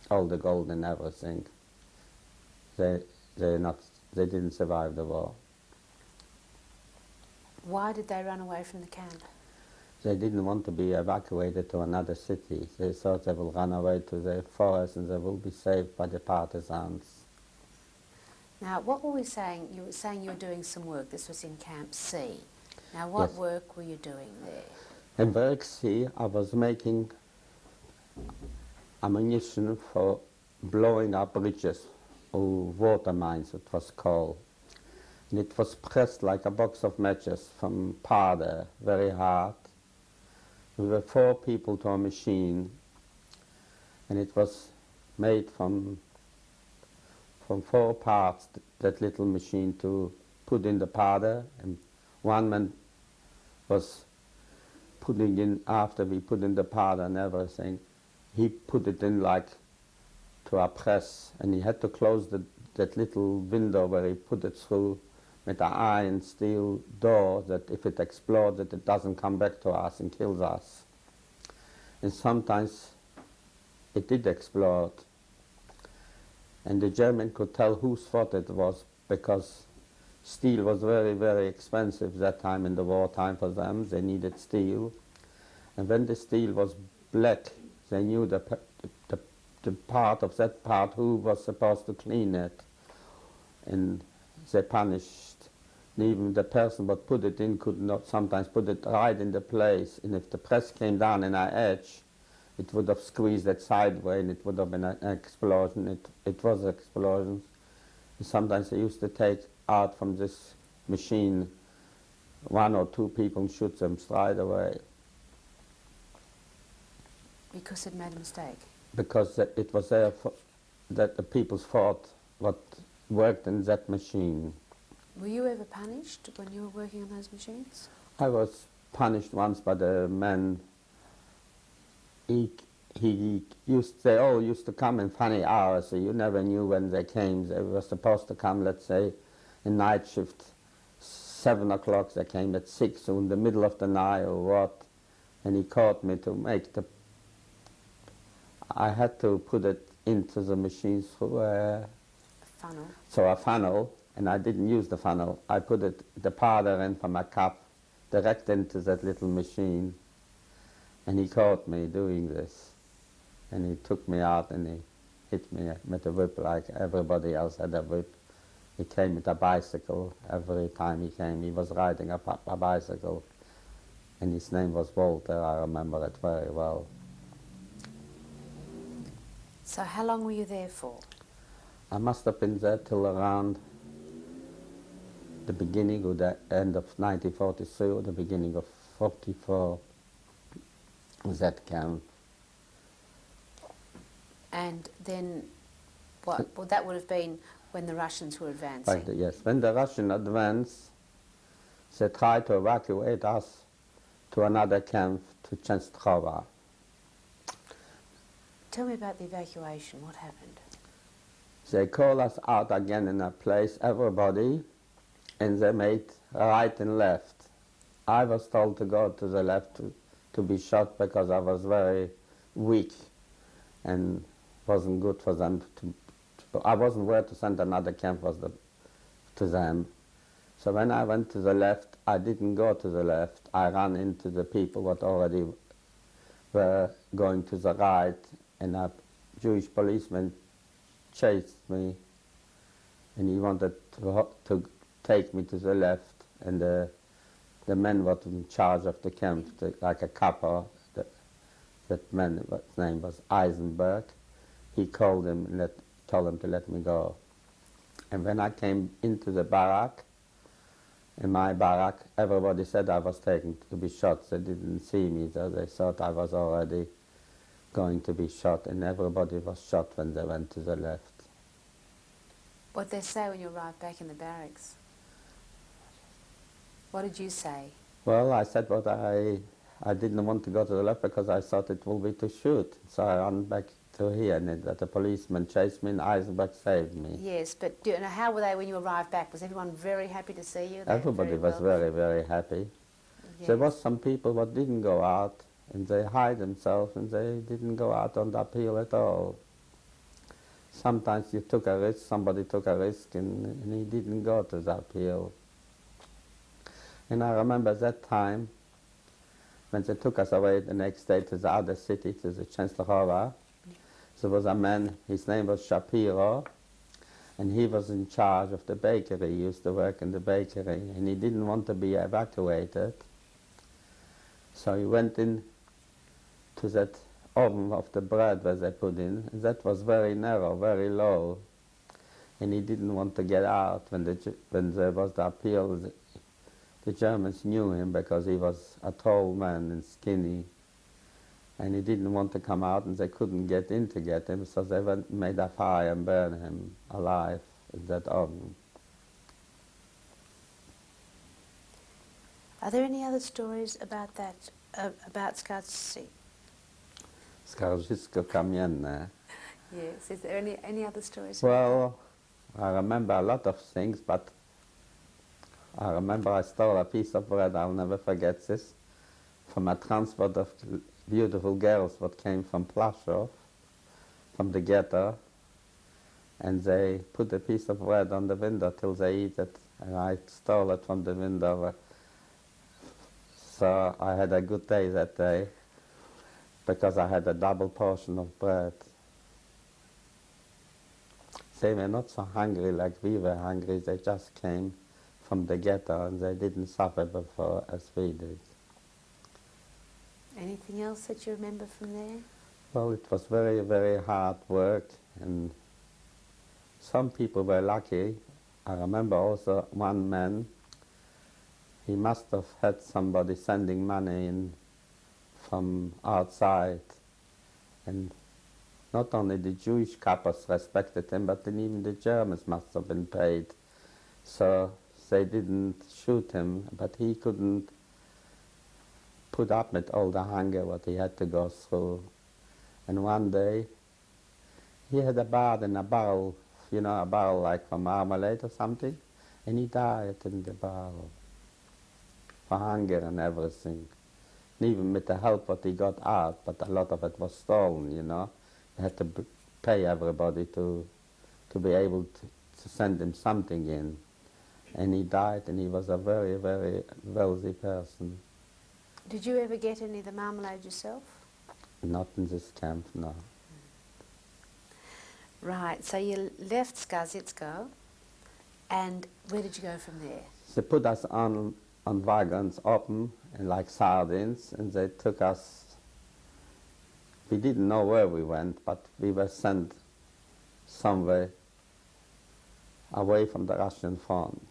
all the gold and everything. They didn't survive the war. Why did they run away from the camp? They didn't want to be evacuated to another city. They thought they will run away to the forest and they will be saved by the partisans. Now, what were we saying? You were saying you were doing some work. This was in Camp C. Now, what Yes. work were you doing there? In Work C, I was making ammunition for blowing up bridges, or water mines it was called. And it was pressed like a box of matches from powder, very hard. We were 4 people to a machine, and it was made from 4 parts, that little machine, to put in the powder. And one man was putting in, after we put in the powder and everything, he put it in like to a press, and he had to close the that little window where he put it through with an iron steel door, that if it explodes, it doesn't come back to us and kills us. And sometimes it did explode. And the German could tell whose fault it was, because steel was very, very expensive that time in the wartime for them. They needed steel. And when the steel was black, they knew the part of that part who was supposed to clean it. And they punished. And even the person that put it in could not sometimes put it right in the place. And if the press came down in an edge, it would have squeezed it sideways and it would have been an explosion. It was an explosion. And sometimes they used to take out from this machine 1 or 2 people and shoot them straight away. Because it made a mistake? Because it was there that the people thought what worked in that machine. Were you ever punished when you were working on those machines? I was punished once by the man. They all used to come in funny hours, so you never knew when they came. They were supposed to come, let's say, in night shift, 7 o'clock. They came at 6, so in the middle of the night or what. And he caught me to make I had to put it into the machines through a funnel. So a funnel, and I didn't use the funnel. I put the powder in from a cup direct into that little machine. And he caught me doing this. And he took me out and he hit me with a whip like everybody else had a whip. He came with a bicycle. Every time he came, he was riding a bicycle. And his name was Walter. I remember it very well. So how long were you there for? I must have been there till around the beginning or the end of 1943 or the beginning of 44. That camp. And then, well, that would have been when the Russians were advancing. Right, yes. When the Russians advanced, they tried to evacuate us to another camp, to Częstochowa. Tell me about the evacuation. What happened? They called us out again in a place, everybody, and they made right and left. I was told to go to the left to be shot because I was very weak and wasn't good for them I wasn't where to send another camp to them. So when I went to the left, I didn't go to the left. I ran into the people that already were going to the right, and a Jewish policeman chased me, and he wanted to take me to the left, and the man was in charge of the camp, like a copper, that man, his name was Eisenberg. He called him and told him to let me go. And when I came into the barrack, in my barrack, everybody said I was taken to be shot. They didn't see me, so they thought I was already going to be shot, and everybody was shot when they went to the left. What did they say when you arrived back in the barracks? What did you say? Well, I said what I didn't want to go to the left because I thought it would be to shoot. So I ran back to here, and the policeman chased me, and Eisenberg saved me. Yes, but how were they when you arrived back? Was everyone very happy to see you? Everybody was very, very happy. Yes. There was some people that didn't go out, and they hide themselves, and they didn't go out on the appeal at all. Sometimes you took a risk, somebody took a risk, and he didn't go to the appeal. And I remember that time when they took us away the next day to the other city, to the Częstochowa. There was a man, his name was Shapiro, and he was in charge of the bakery. He used to work in the bakery, and he didn't want to be evacuated. So he went in to that oven of the bread where they put in, and that was very narrow, very low. And he didn't want to get out when there was the appeal. The Germans knew him because he was a tall man and skinny, and he didn't want to come out, and they couldn't get in to get him, so they made a fire and burned him alive in that oven. Are there any other stories about that, about Skarżysko? Skarżysko Kamienne. Yes, is there any other stories? Well, I remember a lot of things, but I remember I stole a piece of bread, I'll never forget this, from a transport of beautiful girls that came from Plaszow, from the ghetto, and they put a piece of bread on the window till they eat it, and I stole it from the window. So I had a good day that day, because I had a double portion of bread. They were not so hungry like we were hungry, they just came from the ghetto and they didn't suffer before as we did. Anything else that you remember from there? Well, it was very, very hard work, and some people were lucky. I remember also one man, he must have had somebody sending money in from outside, and not only the Jewish couples respected him, but then even the Germans must have been paid. So they didn't shoot him, but he couldn't put up with all the hunger what he had to go through. And one day, he had a bath in a barrel, you know, a barrel like for marmalade or something, and he died in the barrel for hunger and everything. And even with the help what he got out, but a lot of it was stolen, you know. He had to pay everybody to be able to send him something in. And he died, and he was a very, very wealthy person. Did you ever get any of the marmalade yourself? Not in this camp, no. Right, so you left Skazitsko, and where did you go from there? They put us on wagons open, and like sardines, and they took us. We didn't know where we went, but we were sent somewhere away from the Russian front.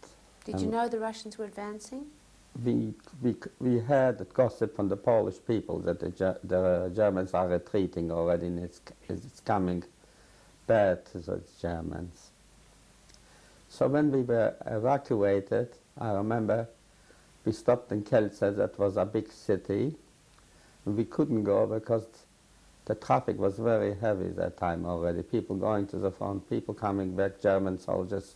Did you know the Russians were advancing? We heard gossip from the Polish people that the Germans are retreating already, and it's coming bad to the Germans. So when we were evacuated, I remember we stopped in Kielce, that was a big city, and we couldn't go because the traffic was very heavy that time already. People going to the front, people coming back, German soldiers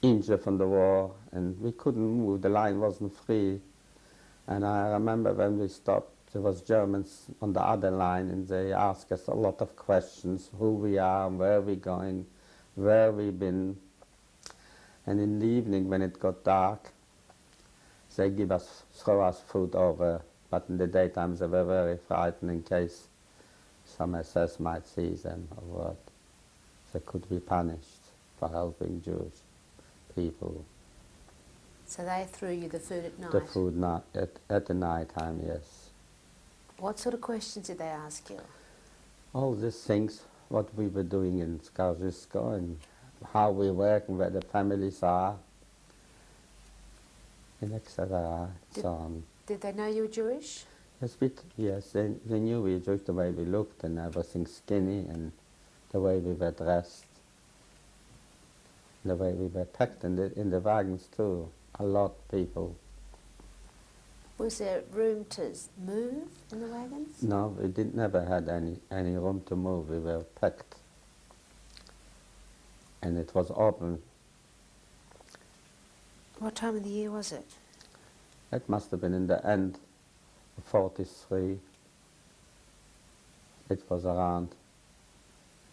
injured from the war, and we couldn't move, the line wasn't free. And I remember when we stopped, there was Germans on the other line, and they asked us a lot of questions, who we are, where we're going, where we've been. And in the evening, when it got dark, they throw us food over, but in the daytime they were very frightened in case some SS might see them or what. They could be punished for helping Jewish people. So they threw you the food at night? The food at the night time, yes. What sort of questions did they ask you? All these things, what we were doing in Skarżysko and how we work and where the families are, and etc. So on. Did they know you were Jewish? Yes, they knew we were Jewish, the way we looked and everything, skinny, and the way we were dressed, the way we were packed in the wagons too. A lot of people. Was there room to move in the wagons? No, we never had any room to move. We were packed, and it was open. What time of the year was it? It must have been in the end of 43. It was around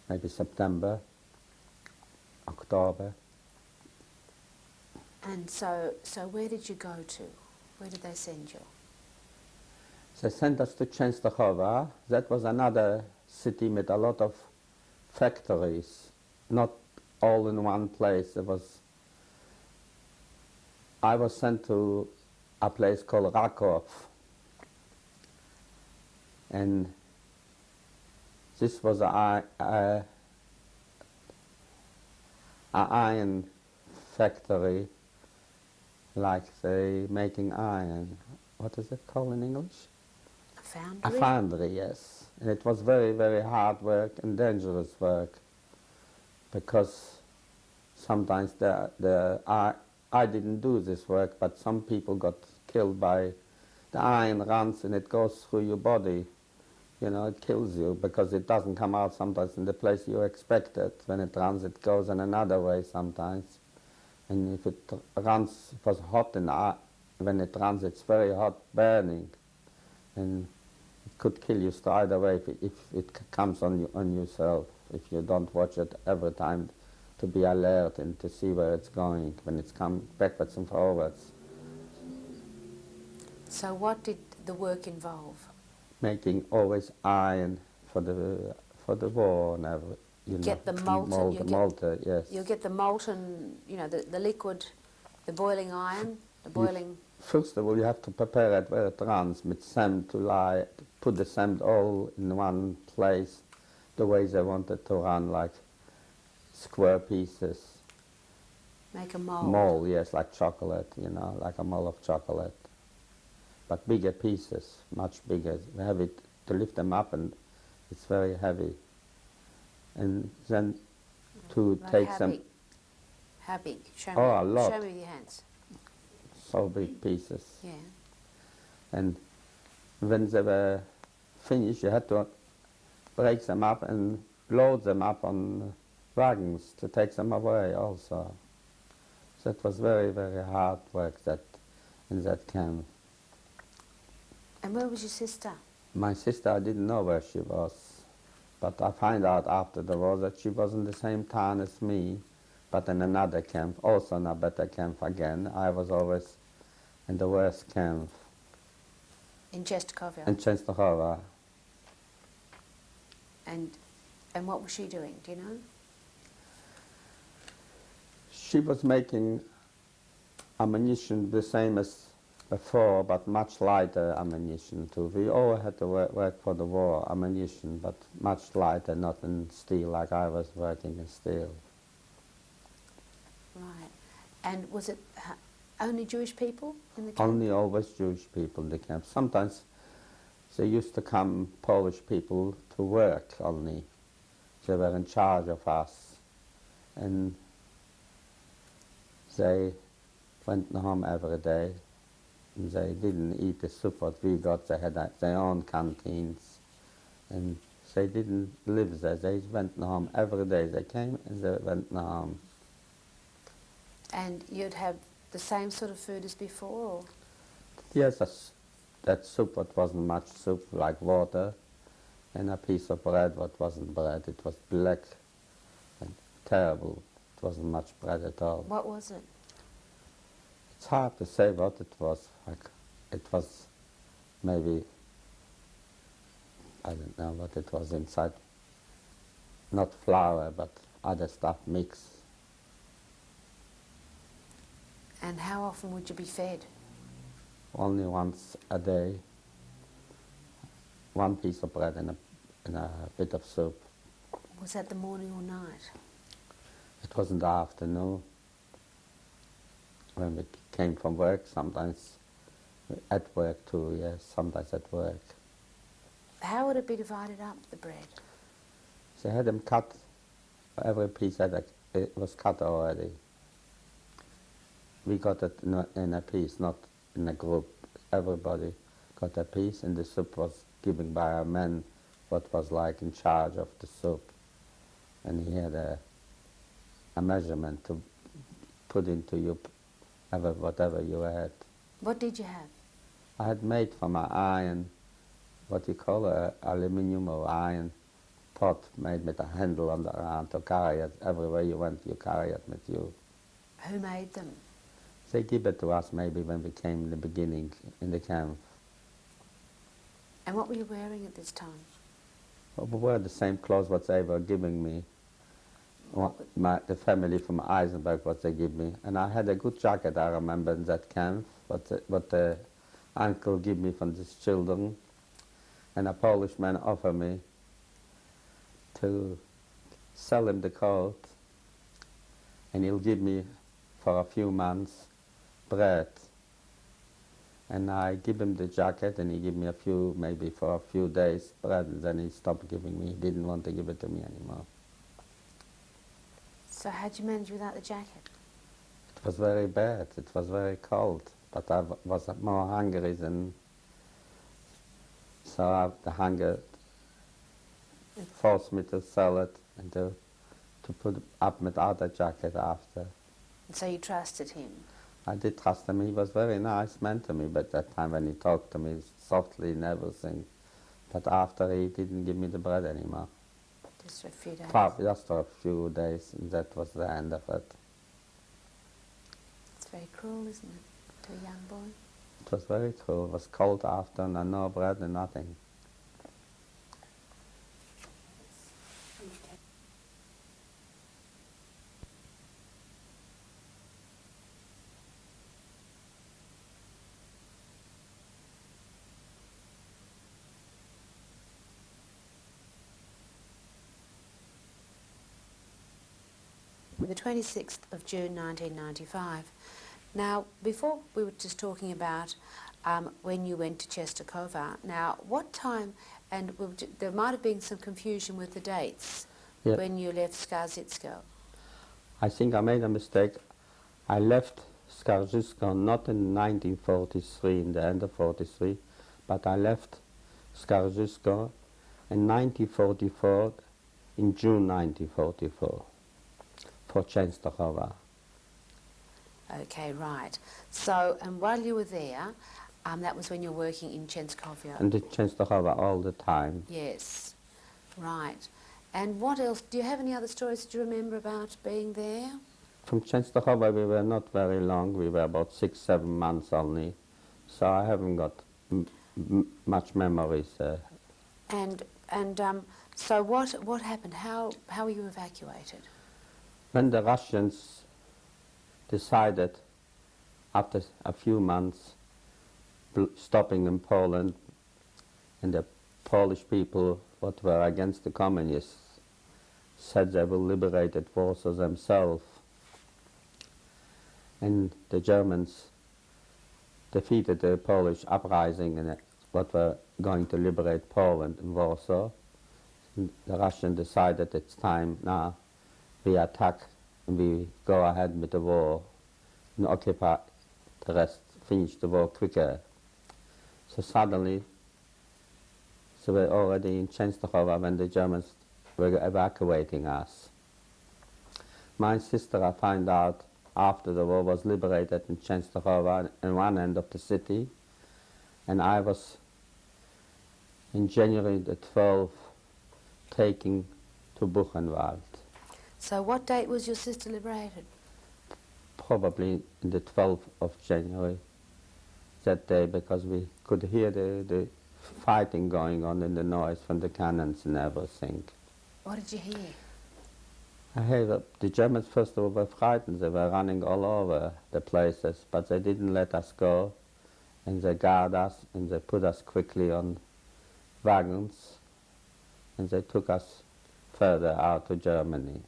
maybe September, October. And so where did you go to? Where did they send you? They sent us to Częstochowa. That was another city with a lot of factories, not all in one place. I was sent to a place called Raków, and this was a iron factory, like they making iron. What is it called in English? A foundry? A foundry, yes. And it was very, very hard work and dangerous work, because sometimes I didn't do this work, but some people got killed by the iron runs and it goes through your body. you know, it kills you because it doesn't come out sometimes in the place you expect it. When it runs, it goes in another way sometimes. And if it runs, it was hot in the, when it runs, it's very hot, burning. And it could kill you so either way if it comes on you, on yourself, if you don't watch it every time to be alert and to see where it's going when it's come backwards and forwards. So what did the work involve? Making always iron for the war and every, you Get know, the molten, molten, yes. you'll get the molten, you know, the liquid, the boiling iron, the boiling... First of all, you have to prepare it where it runs with sand to lie, put the sand all in one place, the way they want it to run, like square pieces. Make a mold. Mold, yes, like chocolate, you know, like a mold of chocolate. But bigger pieces, much bigger, heavy to lift them up, and it's very heavy. And then to Like take how some... big? How big? Show me. Oh, a lot. Show me with your hands. So big pieces. Yeah. And when they were finished, you had to break them up and load them up on wagons to take them away also. So it was very, very hard work in that camp. And where was your sister? My sister, I didn't know where she was, but I found out after the war that she was in the same town as me, but in another camp, also in a better camp again. I was always in the worst camp. In Czestochowa. In Częstochowa. And what was she doing? Do you know? She was making ammunition the same as before, but much lighter ammunition too. We all had to work for the war, ammunition, but much lighter, not in steel like I was working in steel. Right. And was it only Jewish people in the camp? Only always Jewish people in the camp. Sometimes there used to come Polish people to work only. They were in charge of us. And they went home every day. And they didn't eat the soup what we got. They had their own canteens. And they didn't live there. They went home every day. They came and they went home. And you'd have the same sort of food as before? Or? Yes, that soup, what wasn't much soup, like water, and a piece of bread, what wasn't bread. It was black and terrible. It wasn't much bread at all. What was it? It's hard to say what it was. Like, it was maybe, I don't know what it was inside. Not flour, but other stuff mixed. And how often would you be fed? Only once a day. One piece of bread and a bit of soup. Was that the morning or night? It was in the afternoon. When we came from work, sometimes at work too, yes, sometimes at work. How would it be divided up, the bread? They had them cut, every piece it was cut already. We got it in a piece, not in a group. Everybody got a piece, and the soup was given by a man what was like in charge of the soup. And he had a measurement to put into you whatever you had. What did you have? I had made from an iron, what you call a aluminium or iron pot made with a handle on the around to carry it. Everywhere you went, you carry it with you. Who made them? They give it to us maybe when we came in the beginning in the camp. And what were you wearing at this time? Well, we wore the same clothes what they were giving me. The family from Eisenberg, what they give me. And I had a good jacket, I remember, in that camp, what the uncle gave me from these children. And a Polish man offered me to sell him the coat, and he'll give me for a few months bread. And I give him the jacket, and he give me maybe for a few days bread, and then he stopped giving me. He didn't want to give it to me anymore. So how'd you manage without the jacket? It was very bad. It was very cold, but I was more hungry than... So the hunger forced me to sell it and to put up with other jacket after. So you trusted him? I did trust him. He was very nice man to me, but that time when he talked to me softly and everything. But after he didn't give me the bread anymore. Just for a few days? Probably just for a few days, and that was the end of it. It's very cruel, isn't it, to a young boy? It was very cool. It was cold after and no bread and nothing. The 26th of June 1995. Now, before we were just talking about when you went to Czestochowa. Now, what time, and there might have been some confusion with the dates when you left Skarżysko. I think I made a mistake. I left Skarżysko not in 1943, in the end of 43, but I left Skarżysko in 1944, in June 1944, for Czestochowa. Okay, right. So, and while you were there, that was when you were working in Czestochowa. And in Czestochowa all the time. Yes, right. And what else? Do you have any other stories that you remember about being there? From Czestochowa we were not very long. We were about 6-7 months only. So I haven't got much memories. So what happened? How were you evacuated? When the Russians decided, after a few months, stopping in Poland, and the Polish people, what were against the communists, said they will liberate Warsaw themselves, and the Germans defeated the Polish uprising and what were going to liberate Poland and Warsaw. And the Russians decided it's time now we attack and we go ahead with the war and occupy the rest, finish the war quicker. So suddenly, they were already in Czestochowa when the Germans were evacuating us. My sister, I found out after the war was liberated in Czestochowa in one end of the city, and I was in January the 12th taken to Buchenwald. So what date was your sister liberated? Probably in the 12th of January that day, because we could hear the fighting going on and the noise from the cannons and everything. What did you hear? I heard that the Germans first of all were frightened. They were running all over the places, but they didn't let us go, and they guarded us and they put us quickly on wagons and they took us further out to Germany.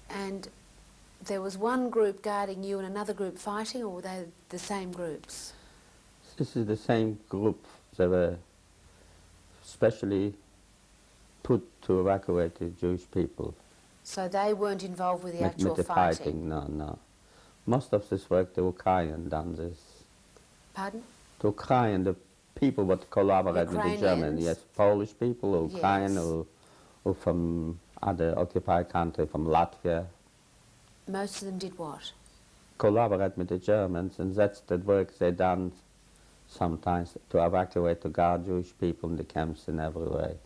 And there was one group guarding you and another group fighting, or were they the same groups? This is the same group. They were specially put to evacuate the Jewish people. So they weren't involved with the actual with the fighting? No. Most of this work, the Ukrainian done this. Pardon? The Ukrainian, the people what collaborate with the Germans, yes, Polish people, or Ukrainian, Yes. or from other occupied country, from Latvia. Most of them did what? Collaborate with the Germans, and that's the work they done sometimes to evacuate, to guard Jewish people in the camps in every way.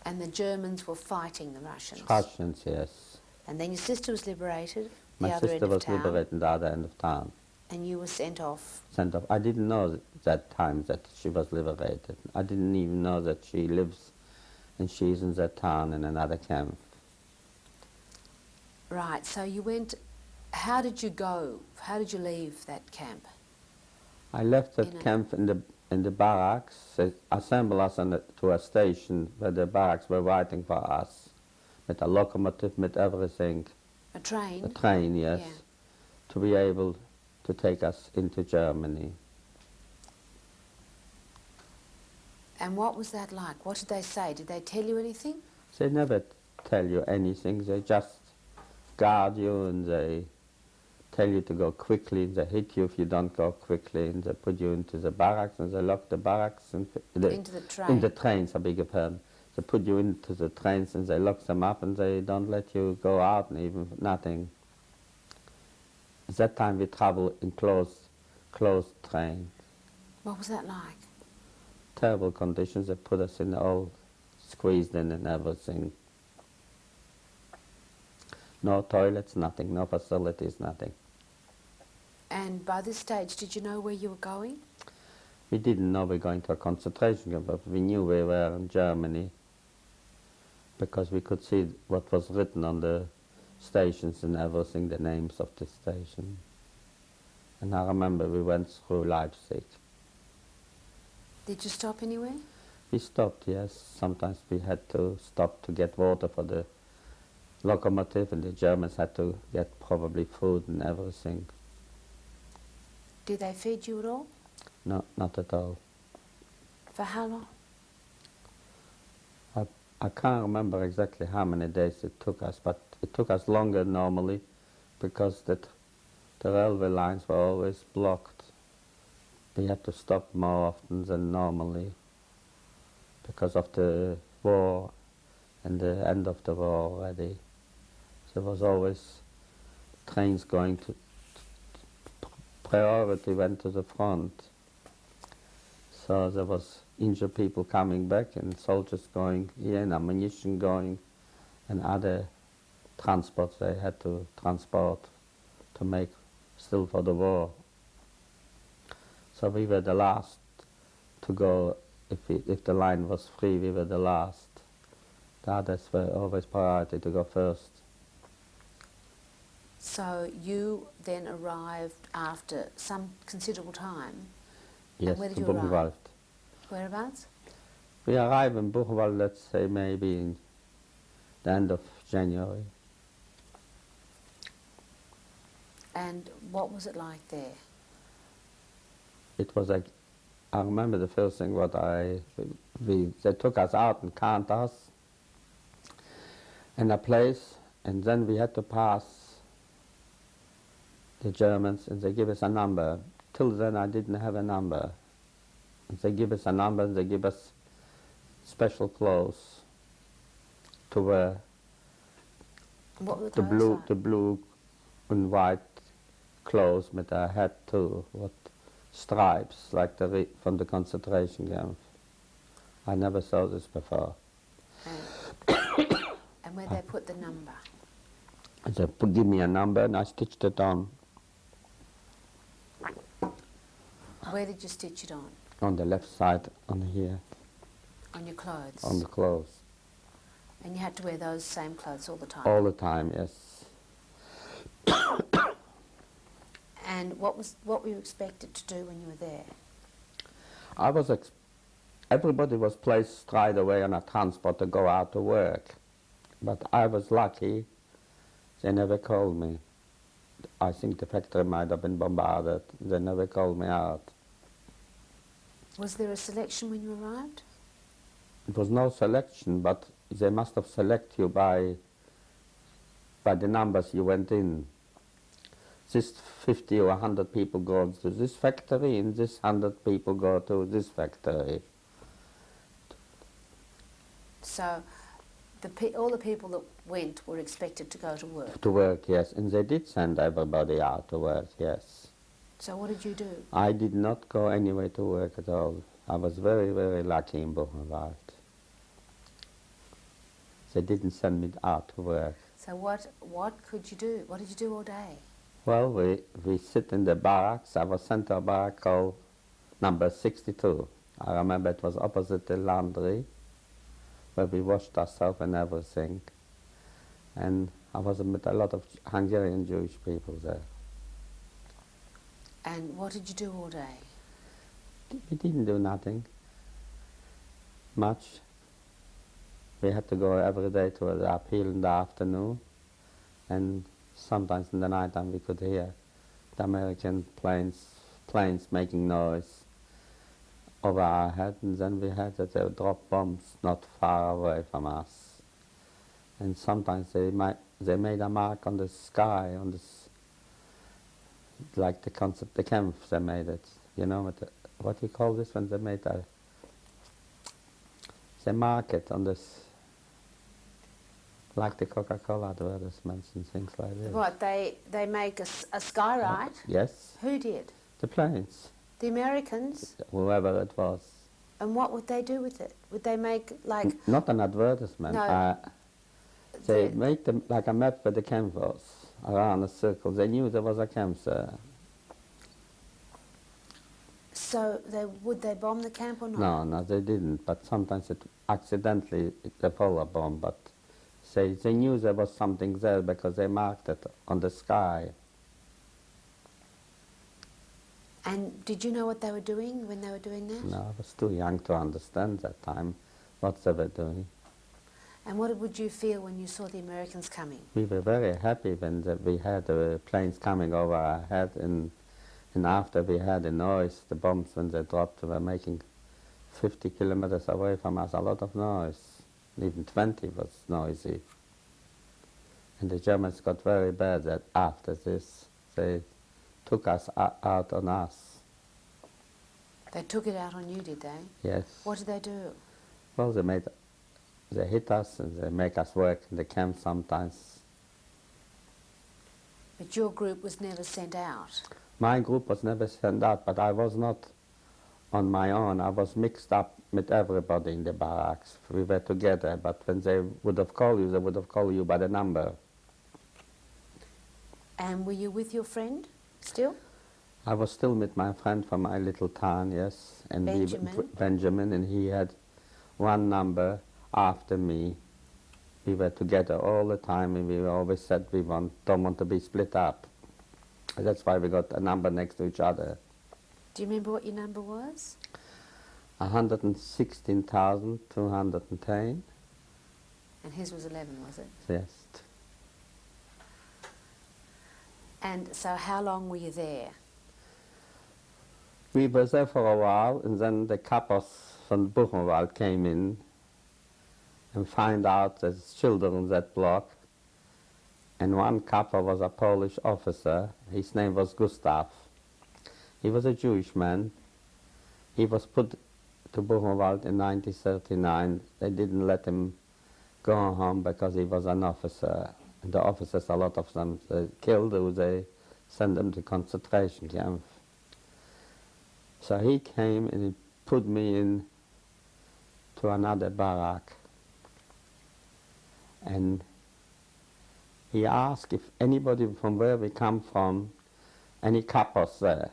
And the Germans were fighting the Russians? Russians, yes. And then your sister was liberated, the My other sister end of was town, liberated in the other end of town. and you were sent off. Sent off. I didn't know that time that she was liberated. I didn't even know that she lives and she's in that town in another camp. Right, so you went, how did you go? How did you leave that camp? I left that camp in the barracks. They assembled us to a station where the barracks were waiting for us, with a locomotive, with everything. A train? A train, yes, Yeah. to be able to take us into Germany. And what was that like? What did they say? Did they tell you anything? They never tell you anything. They just guard you and they tell you to go quickly, they hit you if you don't go quickly, and they put you into the barracks, and they lock the barracks, and Into the train. in the trains, I beg your pardon. They put you into the trains, and they lock them up, and they don't let you go out, and even nothing. At that time we travel in closed trains. What was that like? Terrible conditions. They put us in all squeezed in and everything. No toilets, nothing, no facilities, nothing. And by this stage, did you know where you were going? We didn't know we were going to a concentration camp, but we knew we were in Germany because we could see what was written on the stations and everything, the names of the station. And I remember we went through Leipzig. Did you stop anywhere? We stopped, yes. Sometimes we had to stop to get water for the locomotive, and the Germans had to get probably food and everything. Did they feed you at all? No, not at all. For how long? I can't remember exactly how many days it took us, but it took us longer normally because the railway lines were always blocked. We had to stop more often than normally because of the war and the end of the war already. There was always trains going to priority went to the front. So there was injured people coming back and soldiers going here and ammunition going and other transports they had to transport to make still for the war. So we were the last to go. If the line was free, we were the last. The others were always priority to go first. So you then arrived after some considerable time. Yes, and where did to you Buchenwald. arrive? Whereabouts? We arrived in Buchenwald, let's say maybe in the end of January. And what was it like there? It was like, I remember the first thing they took us out and counted us in a place, and then we had to pass the Germans, and they give us a number. Till then I didn't have a number. And they give us a number, and they give us special clothes to wear. What were the clothes like? The blue and white clothes with a hat too, with stripes like from the concentration camp. I never saw this before. And where they put the number? And they give me a number, and I stitched it on. Where did you stitch it on? On the left side, on here. On your clothes? On the clothes. And you had to wear those same clothes all the time? All the time, yes. And what were you expected to do when you were there? Everybody was placed straight away on a transport to go out to work. But I was lucky, they never called me. I think the factory might have been bombarded. They never called me out. Was there a selection when you arrived? It was no selection, but they must have selected you by the numbers you went in. This 50 or 100 people go to this factory, and this 100 people go to this factory. So all the people that went were expected to go to work? To work, yes. And they did send everybody out to work, yes. So what did you do? I did not go anywhere to work at all. I was very, very lucky in Buchenwald. They didn't send me out to work. So what could you do? What did you do all day? Well, we sit in the barracks. I was sent to a barrack called number 62. I remember it was opposite the laundry, where we washed ourselves and everything. And I was with a lot of Hungarian Jewish people there. And what did you do all day? We didn't do nothing much. We had to go every day to the appeal in the afternoon, and sometimes in the night time we could hear the American planes making noise over our head, and then we had that they would drop bombs not far away from us. And sometimes they made a mark on the sky, like the concept, the camps they made it. You know what you call this when they made that? They market on this, like the Coca-Cola advertisements and things like this. What, they make a sky ride? Yes, Who did? the planes, The Americans? whoever it was. And what would they do with it? Would they make, like... Not an advertisement. No. They made them like a map where the camp was, around a circle. They knew there was a camp there. So would they bomb the camp or not? No, they didn't. But sometimes accidentally they fall a bomb. But they knew there was something there because they marked it on the sky. And did you know what they were doing when they were doing that? No, I was too young to understand that time what they were doing. And what would you feel when you saw the Americans coming? We were very happy when we had the planes coming over our head, and after we had the noise, the bombs when they dropped, they were making 50 kilometers away from us, a lot of noise. Even 20 was noisy. And the Germans got very bad that after this, they took us out on us. They took it out on you, did they? Yes. What did they do? Well, they hit us and they make us work in the camp sometimes. But your group was never sent out. My group was never sent out, but I was not on my own. I was mixed up with everybody in the barracks. We were together, but when they would have called you, they would have called you by the number. And were you with your friend still? I was still with my friend from my little town, yes. And Benjamin? Benjamin, and he had one number after me. We were together all the time, and we always said we don't want to be split up. And that's why we got a number next to each other. Do you remember what your number was? 116,210. And his was 11, was it? Yes. And so how long were you there? We were there for a while, and then the Kappers from Buchenwald came in and found out there's children in that block. And one Kapper was a Polish officer. His name was Gustav. He was a Jewish man. He was put to Buchenwald in 1939. They didn't let him go home because he was an officer. And the officers, a lot of them, they killed or they sent them to concentration camps. So he came and he put me in to another barrack. And he asked if anybody from where we come from, any Kappers there.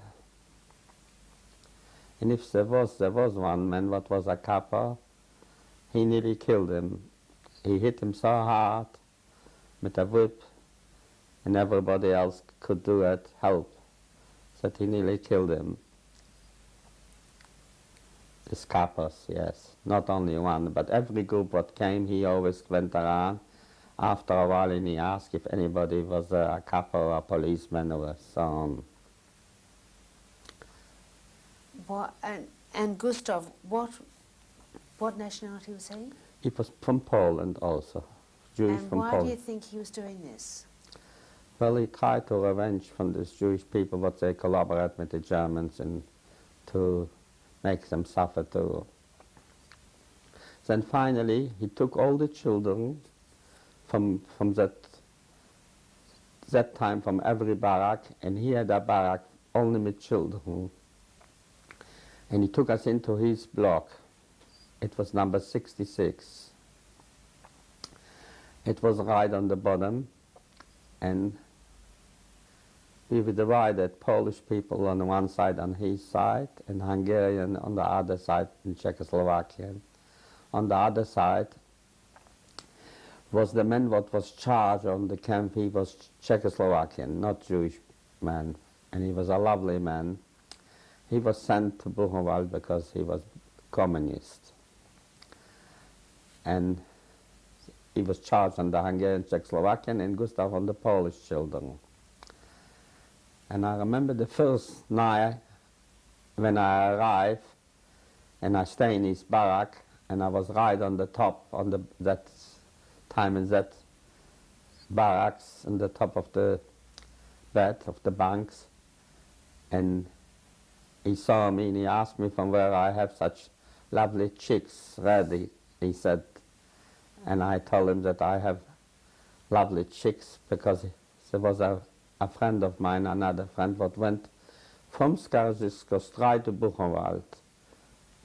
And if there was one man what was a Kapper, he nearly killed him. He hit him so hard with a whip, and everybody else could do it, help, that he nearly killed him. The Kappers, yes. Not only one, but every group what came, he always went around. After a while, and he asked if anybody was a Kapper or a policeman or so on. What, and Gustav, what nationality was he? He was from Poland also, Jewish And from why Poland. do you think he was doing this? Well, he tried to revenge from these Jewish people, what they collaborate with the Germans and to make them suffer too. Then finally, he took all the children from that time from every barrack, and he had a barrack only with children. And he took us into his block. It was number 66. It was right on the bottom, and we were divided, Polish people on the one side on his side, and Hungarian on the other side in Czechoslovakian. On the other side was the man what was charged on the camp. He was Czechoslovakian, not Jewish man, and he was a lovely man. He was sent to Buchenwald because he was communist. And he was charged on the Hungarian, Czechoslovakian, and Gustav on the Polish children. And I remember the first night when I arrived, and I stayed in his barrack, and I was right on the top, on that time in that barracks, on the top of the bed, of the bunks. And he saw me and he asked me from where I have such lovely chicks ready, he said. And I told him that I have lovely chicks because there was a friend of mine, another friend, what went from Skaržisko straight to Buchenwald.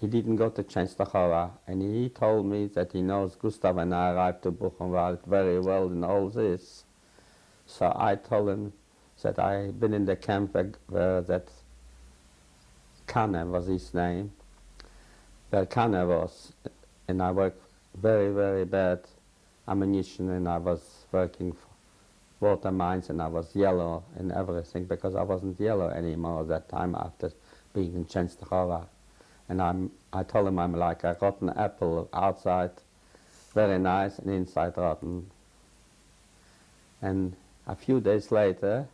He didn't go to Częstochowa, and he told me that he knows Gustav and I arrived to Buchenwald very well in all this. So I told him that I'd been in the camp where that Kanne was his name, where Kanne was, and I worked very, very bad ammunition, and I was working for water mines, and I was yellow and everything because I wasn't yellow anymore that time after being in Częstochowa. And I told him I'm like a rotten apple outside, very nice, and inside rotten. And a few days later,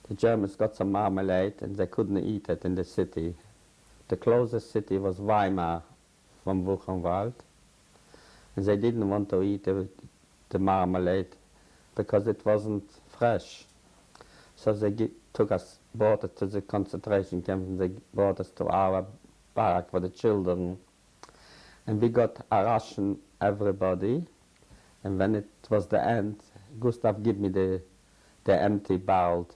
the Germans got some marmalade and they couldn't eat it in the city. The closest city was Weimar from Buchenwald, and they didn't want to eat the marmalade because it wasn't fresh. So they brought us to the concentration camp, and they brought us to our barrack for the children. And we got a ration, everybody, and when it was the end, Gustav gave me the empty barrel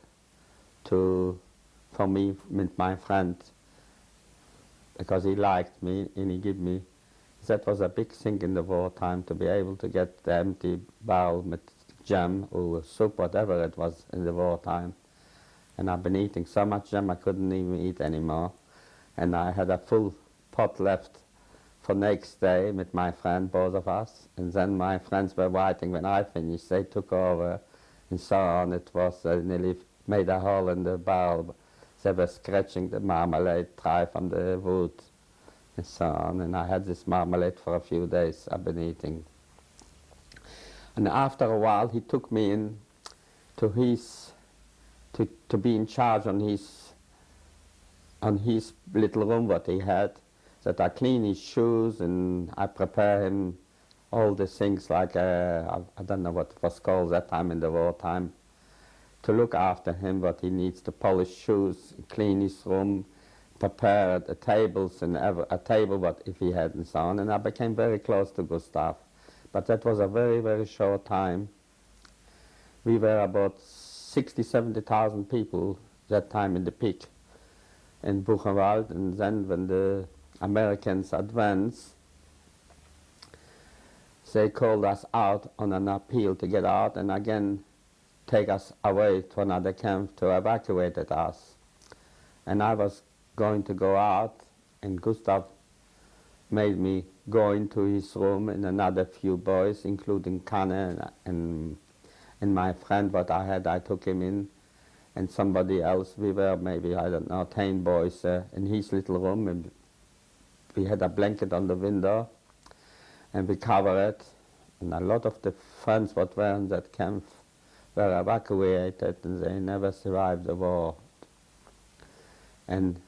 for me with my friend, because he liked me, and he gave me. That was a big thing in the wartime, to be able to get the empty barrel with jam or soup, whatever it was in the wartime. And I've been eating so much jam I couldn't even eat anymore. And I had a full pot left for next day with my friend, both of us. And then my friends were waiting when I finished. They took over and so on. It was nearly made a hole in the barrel. They were scratching the marmalade dry from the wood and so on. And I had this marmalade for a few days I've been eating. And after a while he took me in to his, to be in charge on his little room what he had, that I clean his shoes and I prepare him all the things like, I don't know what it was called that time in the wartime, to look after him, what he needs to polish shoes, clean his room, prepare the tables and a table what if he had and so on. And I became very close to Gustav. But that was a very, very short time. We were about 60, 70,000 people that time in the peak in Buchenwald, and then when the Americans advanced, they called us out on an appeal to get out and again take us away to another camp to evacuate us. And I was going to go out, and Gustav made me go into his room and another few boys, including Kanne and my friend what I had, I took him in, and somebody else. We were maybe, I don't know, 10 boys in his little room, and we had a blanket on the window, and we covered it, and a lot of the friends what were in that camp were evacuated, and they never survived the war. And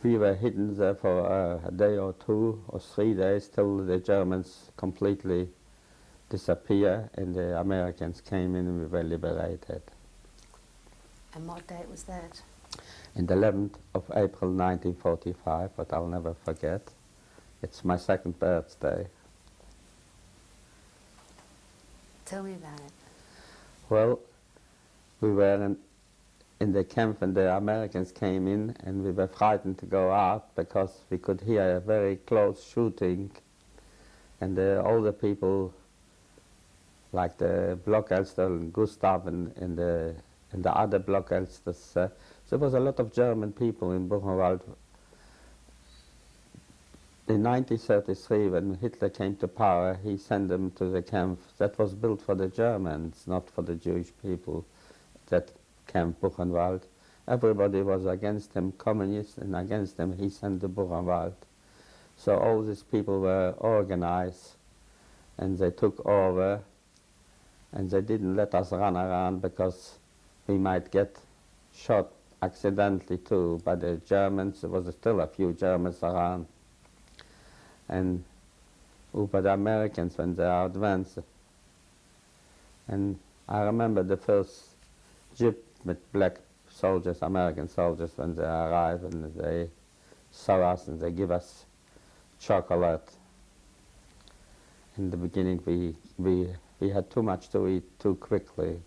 we were hidden there for a day or 2 or 3 days till the Germans completely disappeared and the Americans came in and we were liberated. And what date was that? In the 11th of April 1945, but I'll never forget. It's my second birthday. Tell me about it. Well, we were in the camp when the Americans came in, and we were frightened to go out because we could hear a very close shooting, and all the people, like the Blockelster and Gustav and the other Blockelsters, there was a lot of German people in Buchenwald. In 1933, when Hitler came to power, he sent them to the camp that was built for the Germans, not for the Jewish people, that camp Buchenwald. Everybody was against him, communists, and against him he sent to Buchenwald. So all these people were organized, and they took over, and they didn't let us run around because we might get shot accidentally too by the Germans. There was still a few Germans around. And by the Americans when they are advanced. And I remember the first jeep with black soldiers, American soldiers, when they arrive and they saw us and they give us chocolate. In the beginning, we had too much to eat too quickly,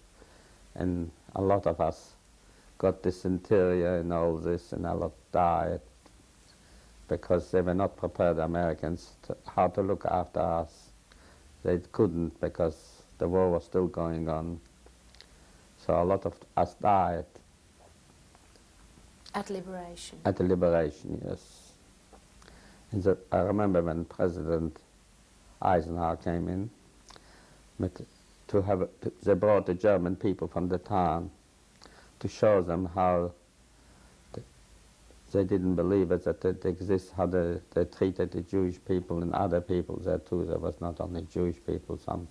and a lot of us got dysentery and all this, and a lot died because they were not prepared, Americans, how to look after us. They couldn't because the war was still going on. So a lot of us died. At liberation? At the liberation, yes. And I remember when President Eisenhower came in, they brought the German people from the town to show them how they didn't believe it, that it exists, how they treated the Jewish people and other people there too. There was not only Jewish people, some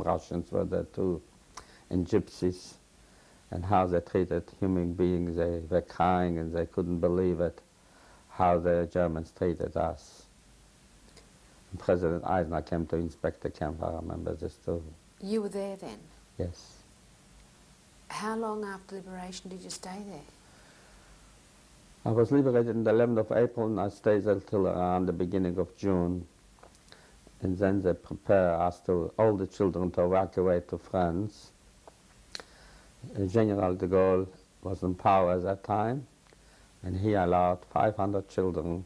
Russians were there too, and Gypsies, and how they treated human beings. They were crying and they couldn't believe it, how the Germans treated us. And President Eisenhower came to inspect the camp, I remember this too. You were there then? Yes. How long after liberation did you stay there? I was liberated on the 11th of April, and I stayed there till around the beginning of June. And then they prepare us all the children to evacuate to France. General de Gaulle was in power at that time, and he allowed 500 children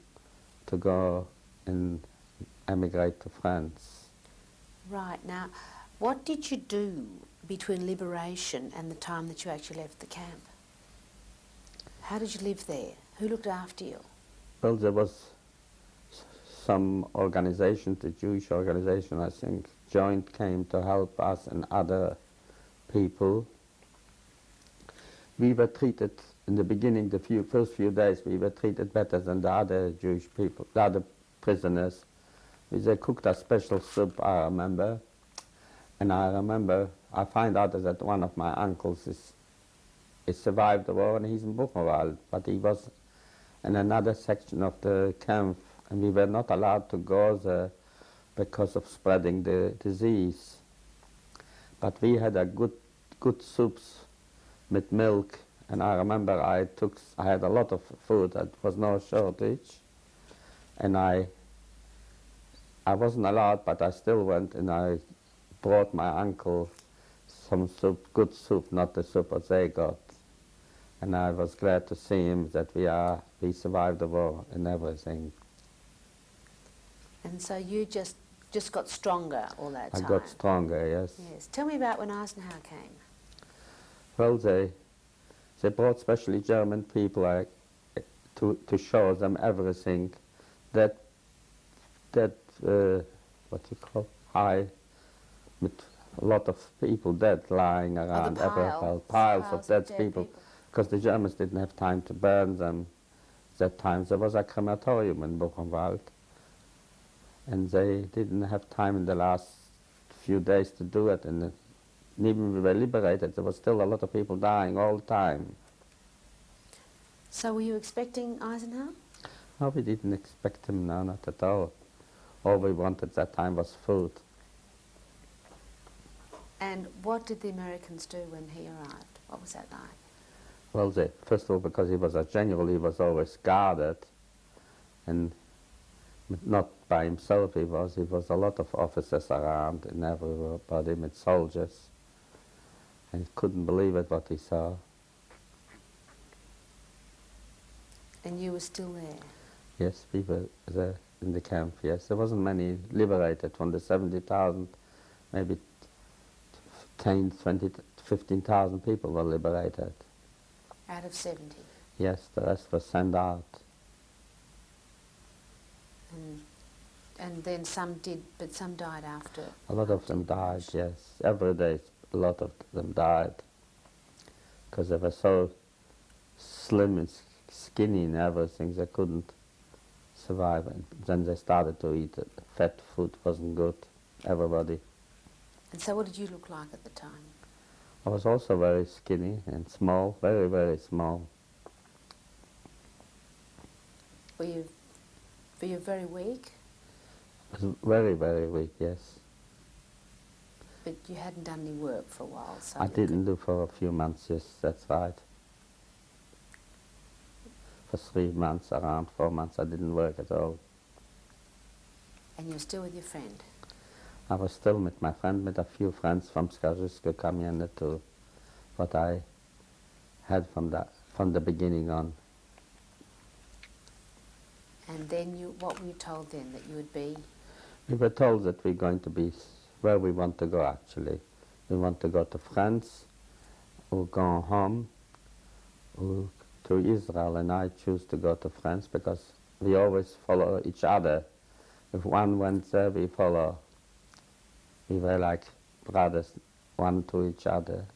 to go and emigrate to France. Right. Now, what did you do between liberation and the time that you actually left the camp? How did you live there? Who looked after you? Well, there was some organization, the Jewish organization, I think, Joint came to help us and other people. We were treated, in the beginning, the first few days, we were treated better than the other Jewish people, the other prisoners. They cooked a special soup, I remember. And I remember, I find out that one of my uncles survived the war, and he's in Buchenwald, but he was in another section of the camp, and we were not allowed to go there because of spreading the disease. But we had a good soups with milk, and I remember I had a lot of food. There was no shortage, and I wasn't allowed, but I still went and I brought my uncle some soup, good soup, not the soup that they got. And I was glad to see him that we survived the war and everything. And so you just got stronger all that time? I got stronger, yes. Yes. Tell me about when Eisenhower came. Well, they brought especially German people to show them everything that what you call high, with a lot of people dead lying around everywhere, piles of dead people. Because the Germans didn't have time to burn them. That time there was a crematorium in Buchenwald, and they didn't have time in the last few days to do it. And even we were liberated, there was still a lot of people dying all the time. So were you expecting Eisenhower? No, we didn't expect him, no, not at all. All we wanted at that time was food. And what did the Americans do when he arrived? What was that like? Well, first of all, because he was a general, he was always guarded, and not by himself he was a lot of officers around and everybody with soldiers, and he couldn't believe it what he saw. And you were still there? Yes, we were there in the camp, yes. There wasn't many liberated. From the 70,000, maybe 10, 20, 15,000 people were liberated. Out of 70? Yes, the rest was sent out. And then some did, but some died after? A lot of them died, yes. Every day a lot of them died, because they were so slim and skinny and everything, they couldn't survive. And then they started to eat it. Fat food wasn't good, everybody. And so what did you look like at the time? I was also very skinny and small, very, very small. Were you very weak? I was very, very weak, yes. But you hadn't done any work for a while, so I you didn't do for a few months, yes, that's right. For 3 months, around 4 months, I didn't work at all. And you're still with your friend? I was still with my friend, with a few friends from Skaržisko Kamiene to what I had from the beginning on. And then what were you told then, that you would be? We were told that we're going to be where we want to go, actually. We want to go to France, or go home, or to Israel, and I choose to go to France because we always follow each other. If one went there, we follow. We were like brothers, one to each other.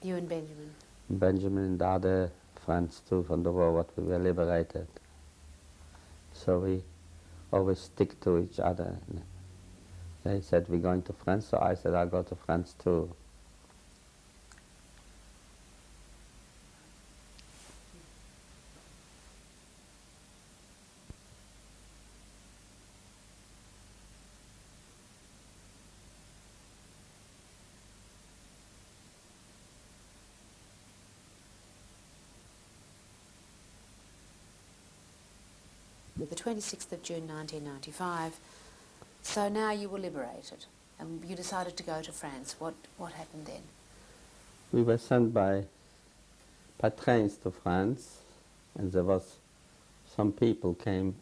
You and Benjamin? Benjamin and the other friends too from the war, what we were liberated. So we always stick to each other. They said we're going to France, so I said I'll go to France too. The 26th of June 1995. So now you were liberated and you decided to go to France. What happened then? We were sent by trains to France, and there was some people came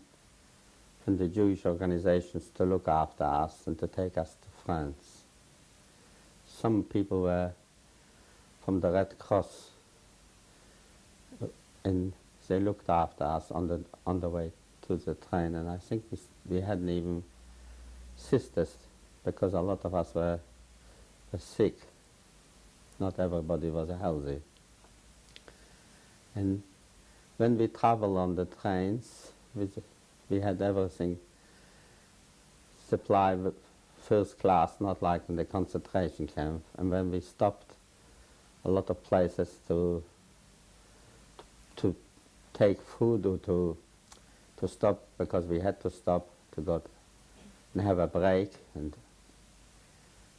from the Jewish organizations to look after us and to take us to France. Some people were from the Red Cross, and they looked after us on the way to the train, and I think we hadn't even sisters, because a lot of us were sick. Not everybody was healthy. And when we traveled on the trains, we had everything supplied with first class, not like in the concentration camp. And when we stopped a lot of places to take food or to stop, because we had to stop to go and have a break, and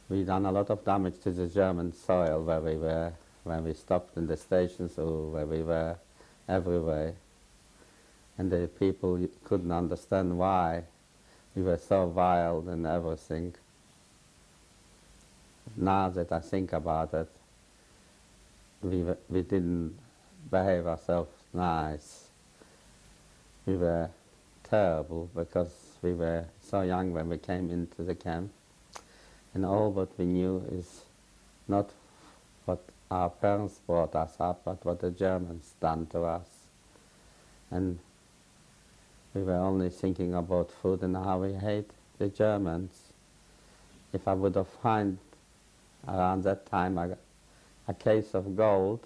we done a lot of damage to the German soil where we were, when we stopped in the stations or where we were everywhere. And the people couldn't understand why we were so wild and everything. Now that I think about it, we didn't behave ourselves nice. We were terrible because we were so young when we came into the camp, and all what we knew is not what our parents brought us up, but what the Germans done to us. And we were only thinking about food and how we hate the Germans. If I would have found around that time a case of gold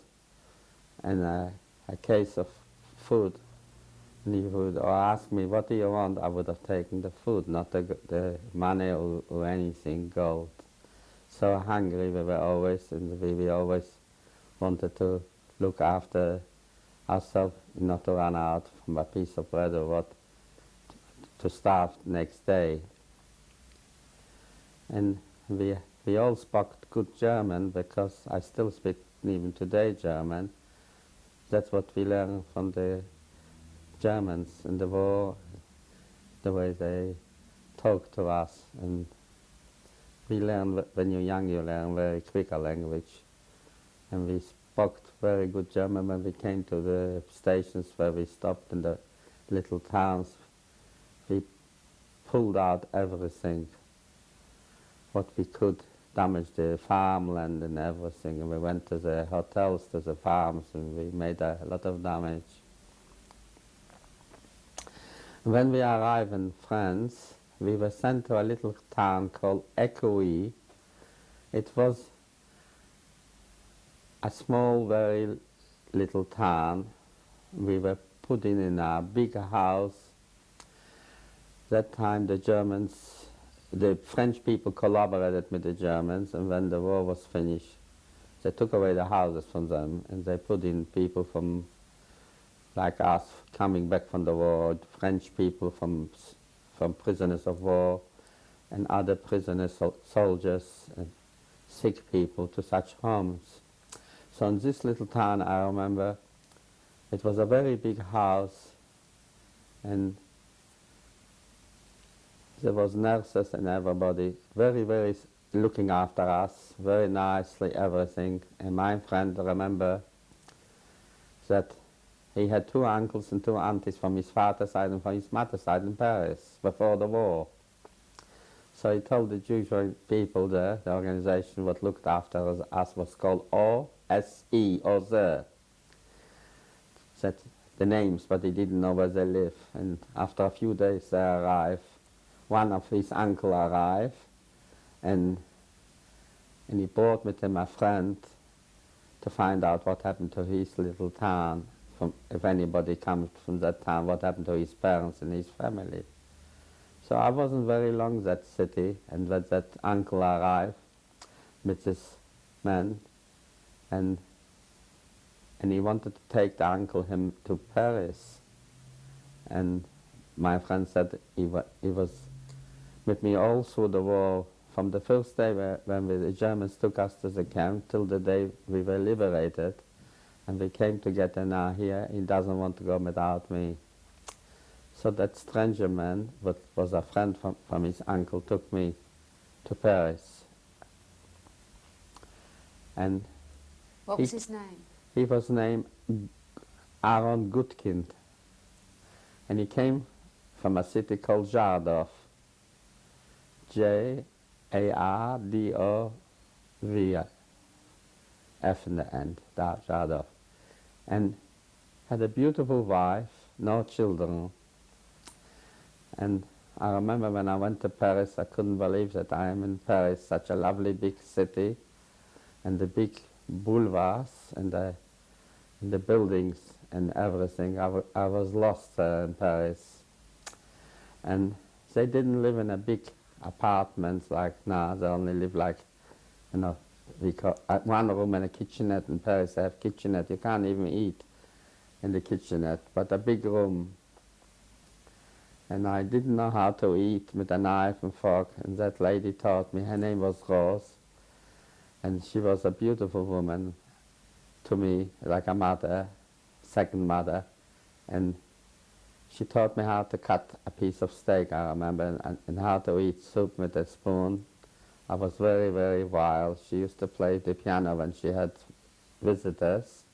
and a case of food, and he would ask me, what do you want? I would have taken the food, not the money or anything, gold. So hungry we were always, and we always wanted to look after ourselves, not to run out from a piece of bread or what, to starve next day. And we all spoke good German, because I still speak even today German. That's what we learned from the Germans in the war, the way they talk to us. And we learn, when you're young, you learn very quick a language. And we spoke very good German when we came to the stations where we stopped in the little towns. We pulled out everything, what we could, damage the farmland and everything. And we went to the hotels, to the farms, and we made a lot of damage. When we arrived in France, we were sent to a little town called Écouis. It was a small, very little town. We were put in a big house. That time the French people collaborated with the Germans, and when the war was finished, they took away the houses from them, and they put in people from, like us, coming back from the war, French people from prisoners of war, and other prisoners, soldiers, and sick people to such homes. So in this little town, I remember it was a very big house, and there was nurses and everybody, very, very looking after us, very nicely, everything. And my friend remember that he had 2 uncles and 2 aunties from his father's side and from his mother's side in Paris before the war. So he told the Jewish people there, the organization what looked after us was called OSE, OSE. That the names, but he didn't know where they live. And after a few days they arrived. One of his uncle arrived, and he brought with him a friend to find out what happened to his little town, if anybody comes from that town, what happened to his parents and his family. So I wasn't very long in that city, and when that uncle arrived with this man, and he wanted to take the uncle him to Paris. And my friend said he was with me all through the war, from the first day when the Germans took us to the camp till the day we were liberated. And we came together now here. He doesn't want to go without me. So that stranger man, what was a friend from his uncle, took me to Paris. And What was his name? he was named Aaron Gutkind. And he came from a city called Jardov. Jardov, F in the end, Jardov. And had a beautiful wife, no children. And I remember when I went to Paris, I couldn't believe that I am in Paris, such a lovely big city, and the big boulevards and the buildings and everything. I was lost in Paris. And they didn't live in a big apartments like now. They only live like, we call, one room and a kitchenette. In Paris they have kitchenette. You can't even eat in the kitchenette, but a big room. And I didn't know how to eat with a knife and fork, and that lady taught me. Her name was Rose, and she was a beautiful woman to me, like a mother, second mother. And she taught me how to cut a piece of steak, I remember, and how to eat soup with a spoon. I was very, very wild. She used to play the piano when she had visitors.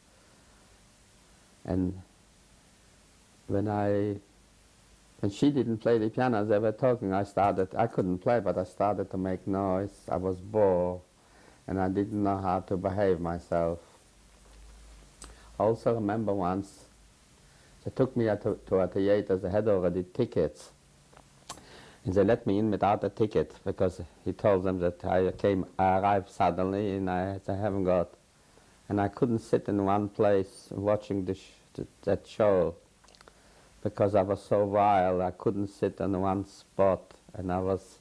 And when she didn't play the piano, they were talking. I couldn't play, but I started to make noise. I was bored, and I didn't know how to behave myself. I also remember once, they took me to a theater. They had already tickets, and they let me in without a ticket because he told them that I arrived suddenly and I haven't got, and I couldn't sit in one place watching that show because I was so wild. I couldn't sit in one spot, and I was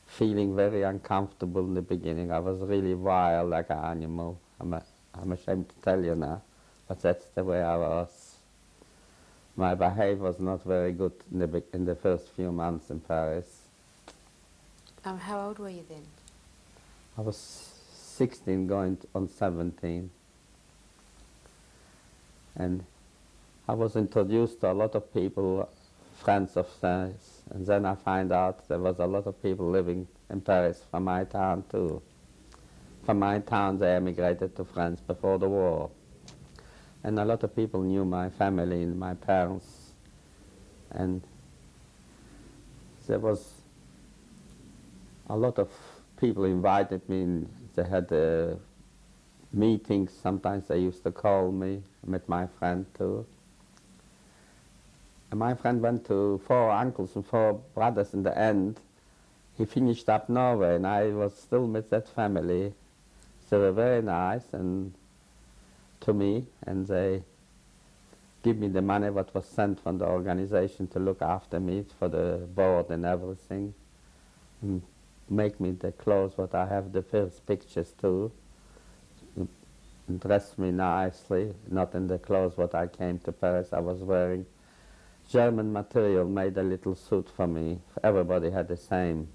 feeling very uncomfortable in the beginning. I was really wild, like an animal. I'm ashamed to tell you now, but that's the way I was. My behavior was not very good in the first few months in Paris. How old were you then? I was 16 going on 17. And I was introduced to a lot of people, friends of France, and then I find out there was a lot of people living in Paris from my town too. From my town they emigrated to France before the war. And a lot of people knew my family and my parents. And there was a lot of people invited me, and they had meetings. Sometimes they used to call me. I met my friend too. And my friend went to 4 uncles and 4 brothers in the end. He finished up Norway, and I was still with that family. They were very nice and to me, and they give me the money what was sent from the organization to look after me for the board and everything, and make me the clothes what I have the first pictures too, and dress me nicely, not in the clothes what I came to Paris. I was wearing German material, made a little suit for me. Everybody had the same.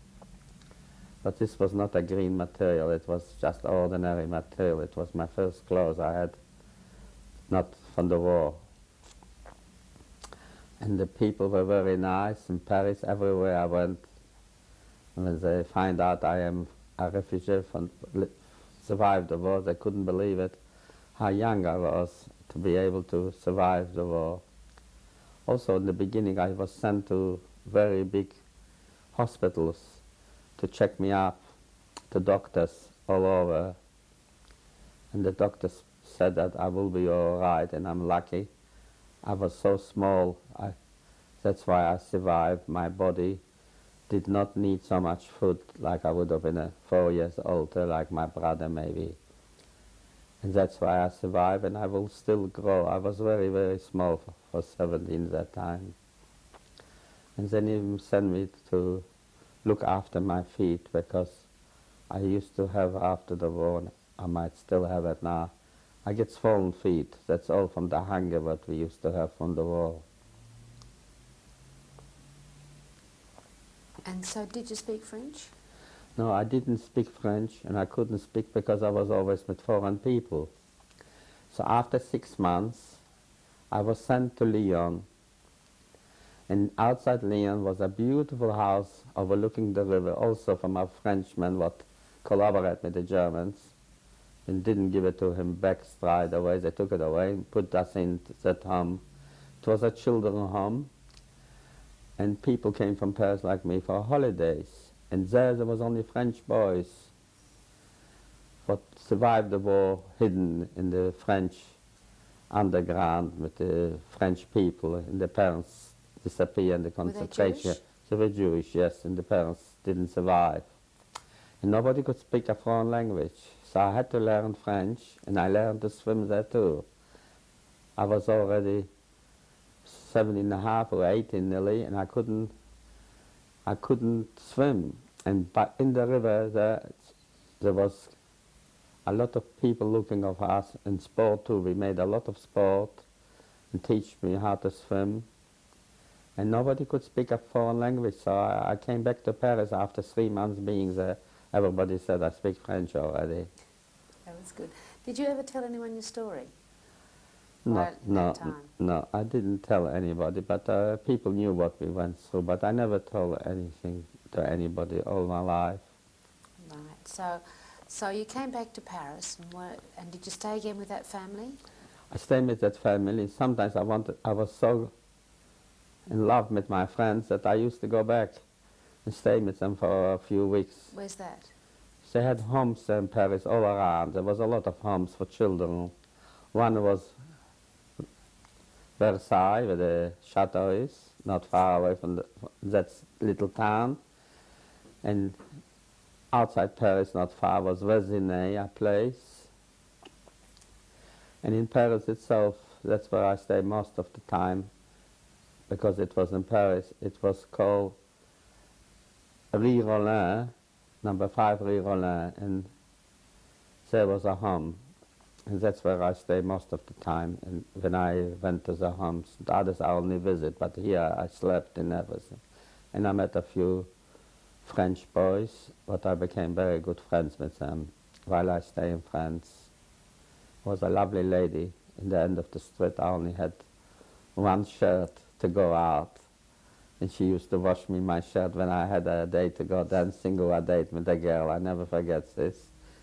But this was not a green material, it was just ordinary material. It was my first clothes I had, not from the war. And the people were very nice in Paris, everywhere I went. When they find out I am a refugee from survived the war, they couldn't believe it, how young I was to be able to survive the war. Also in the beginning I was sent to very big hospitals to check me up, to doctors all over. And the doctors said that I will be all right, and I'm lucky. I was so small, that's why I survived. My body did not need so much food like I would have been 4 years older, like my brother maybe. And that's why I survived, and I will still grow. I was very, very small for 17 that time. And then he sent me to look after my feet, because I used to have after the war, and I might still have it now, I get swollen feet. That's all from the hunger what we used to have from the war. And so did you speak French? No, I didn't speak French, and I couldn't speak because I was always with foreign people. So after 6 months, I was sent to Lyon. And outside Lyon was a beautiful house overlooking the river, also from a Frenchman what collaborated with the Germans, and didn't give it to him back straight away. They took it away and put us in that home. It was a children's home, and people came from Paris like me for holidays. And there was only French boys what survived the war, hidden in the French underground with the French people, and the parents disappeared in the concentration. They were Jewish, yes, and the parents didn't survive. And nobody could speak a foreign language. So I had to learn French, and I learned to swim there too. I was already 17.5 or 18 nearly, and I couldn't swim. And in the river there was a lot of people looking of us, and sport too. We made a lot of sport and teach me how to swim. And nobody could speak a foreign language, so I came back to Paris after 3 months being there. Everybody said I speak French already. That was good. Did you ever tell anyone your story? No, I didn't tell anybody, but people knew what we went through, but I never told anything to anybody all my life. Right, so you came back to Paris, and did you stay again with that family? I stayed with that family. Sometimes I was so in love with my friends that I used to go back and stay with them for a few weeks. Where's that? They had homes in Paris all around. There was a lot of homes for children. One was Versailles, where the chateau is, not far away from that little town. And outside Paris, not far, was Vézinay, a place. And in Paris itself, that's where I stayed most of the time, because it was in Paris. It was called Rue Rollin, number 5 Rue Rollin, and there was a home. And that's where I stay most of the time. And when I went to the homes, the others I only visit, but here I slept and everything. And I met a few French boys, but I became very good friends with them while I stay in France. Was a lovely lady. In the end of the street, I only had one shirt to go out, and she used to wash me my shirt when I had a day to go dancing or a date with a girl. I never forget this.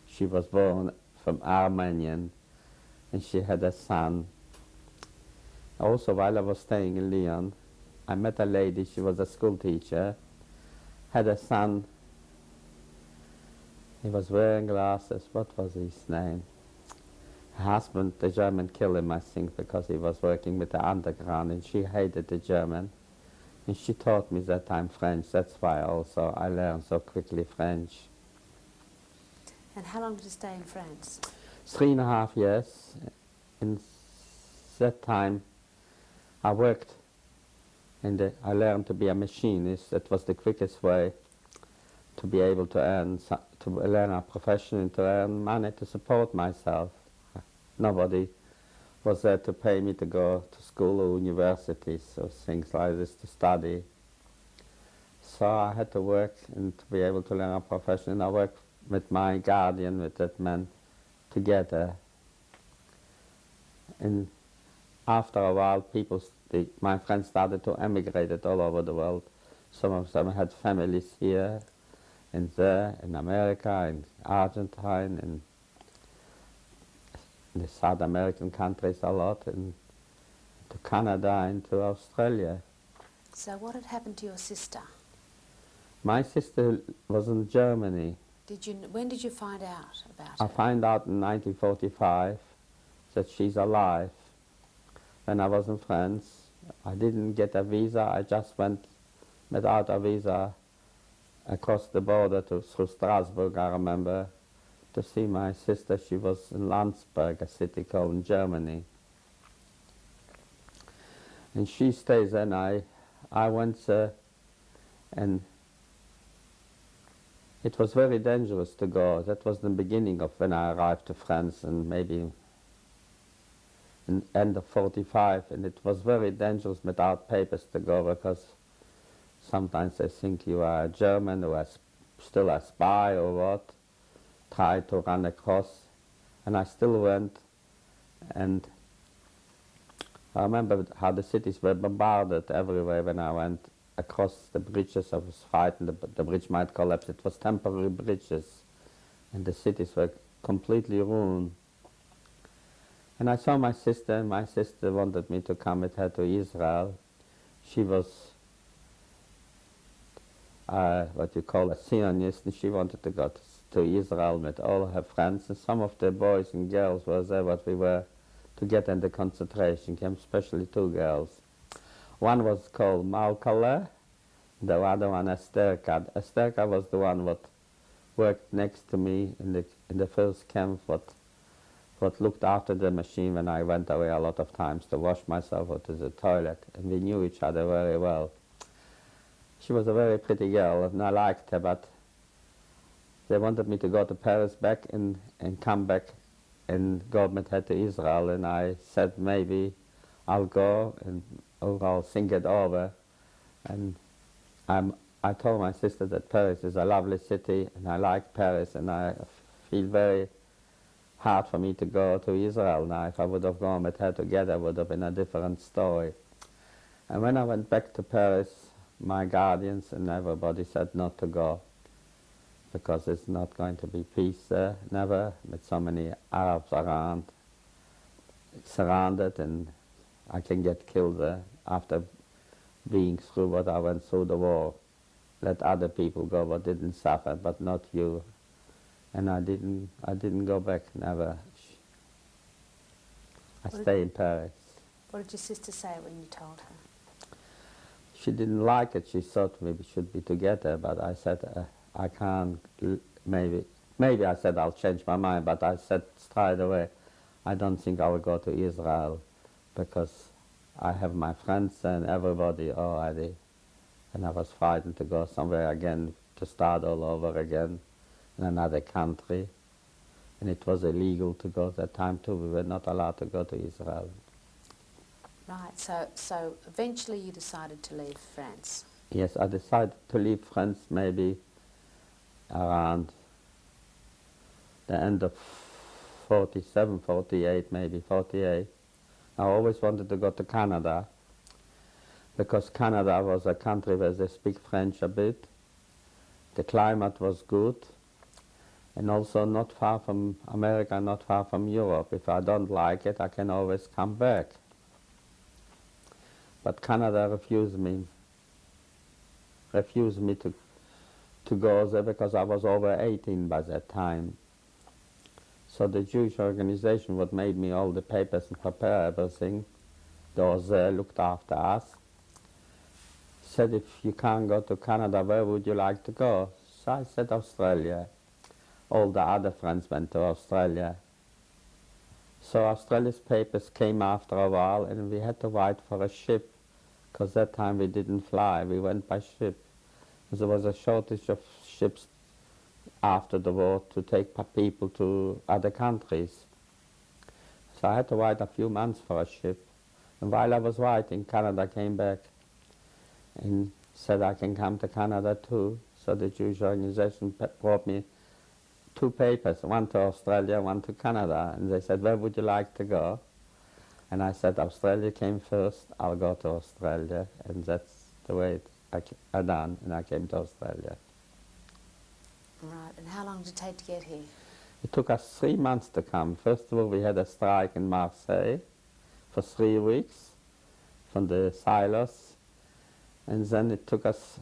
She was born from Armenian, and she had a son. Also, while I was staying in Lyon, I met a lady. She was a school teacher, had a son. He was wearing glasses. What was his name? Her husband, the German, killed him, I think, because he was working with the underground, and she hated the German. And she taught me that time French. That's why also I learned so quickly French. And how long did you stay in France? 3.5 years. In that time, I worked, and I learned to be a machinist. That was the quickest way to be able to learn a profession and to earn money to support myself. Nobody was there to pay me to go to school or universities or things like this to study. So I had to work and to be able to learn a profession. And I worked with my guardian, with that man, together. And after a while, my friends started to emigrate all over the world. Some of them had families here and there, in America, in Argentina, and in the South American countries a lot, and to Canada and to Australia. So what had happened to your sister? My sister was in Germany. When did you find out about her? I found out in 1945 that she's alive. When I was in France, I didn't get a visa. I just went without a visa across the border through Strasbourg, I remember, to see my sister. She was in Landsberg, a city called in Germany. And she stays there, and I went and it was very dangerous to go. That was the beginning of when I arrived to France, and maybe in end of 45, and it was very dangerous without papers to go, because sometimes they think you are a German or still a spy or what, try to run across. And I still went, and I remember how the cities were bombarded everywhere when I went across the bridges. I was frightened the bridge might collapse. It was temporary bridges, and the cities were completely ruined. And I saw my sister, and my sister wanted me to come with her to Israel. She was what you call a Zionist, and she wanted to go to Israel with all her friends. And some of the boys and girls were there, what we were to get in the concentration camp, especially two girls. One was called Maukale, the other one Esterka. Esterka was the one what worked next to me in the first camp, what looked after the machine when I went away a lot of times to wash myself or to the toilet, and we knew each other very well. She was a very pretty girl, and I liked her, but they wanted me to go to Paris back and come back and go with her to Israel, and I said maybe I'll go or I'll think it over. And I told my sister that Paris is a lovely city, and I like Paris, and I feel very hard for me to go to Israel now. If I would have gone with her together, it would have been a different story. And when I went back to Paris, my guardians and everybody said not to go, because it's not going to be peace there, never, with so many Arabs around, surrounded, and I can get killed there after being through what I went through the war. Let other people go but didn't suffer, but not you. And I didn't go back, never. I stay in Paris. What did your sister say when you told her? She didn't like it. She thought we should be together, but I said, I can't, maybe I said I'll change my mind, but I said straight away, I don't think I will go to Israel, because I have my friends and everybody already, and I was frightened to go somewhere again, to start all over again in another country, and it was illegal to go at that time too. We were not allowed to go to Israel. Right, so eventually you decided to leave France. Yes, I decided to leave France maybe around the end of 47, 48, maybe 48. I always wanted to go to Canada, because Canada was a country where they speak French a bit. The climate was good, and also not far from America, not far from Europe. If I don't like it, I can always come back. But Canada refused me to go there, because I was over 18 by that time. So the Jewish organization what made me all the papers and prepare everything, those there looked after us, said, if you can't go to Canada, where would you like to go? So I said Australia. All the other friends went to Australia. So Australia's papers came after a while, and we had to wait for a ship, because that time we didn't fly, we went by ship. There was a shortage of ships after the war to take people to other countries. So I had to wait a few months for a ship. And while I was waiting, Canada came back. And said I can come to Canada too. So the Jewish organization brought me 2 papers, one to Australia, one to Canada. And they said, where would you like to go? And I said, Australia came first, I'll go to Australia. And that's the way I done, and I came to Australia. Right, and how long did it take to get here? It took us 3 months to come. First of all, we had a strike in Marseille for 3 weeks from the silos. And then it took us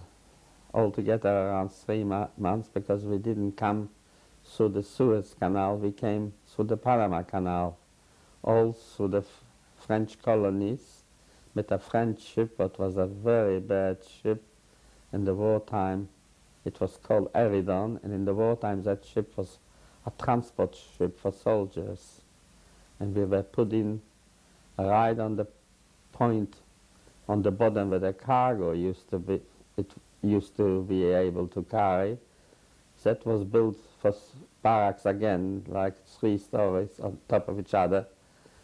altogether around 3 months because we didn't come through the Suez Canal, we came through the Panama Canal, all through the French colonies with a French ship, but was a very bad ship. In the wartime, it was called Eridon, and in the wartime that ship was a transport ship for soldiers. And we were put in right on the point on the bottom where the cargo used to be able to carry. That was built for barracks again, like 3 stories on top of each other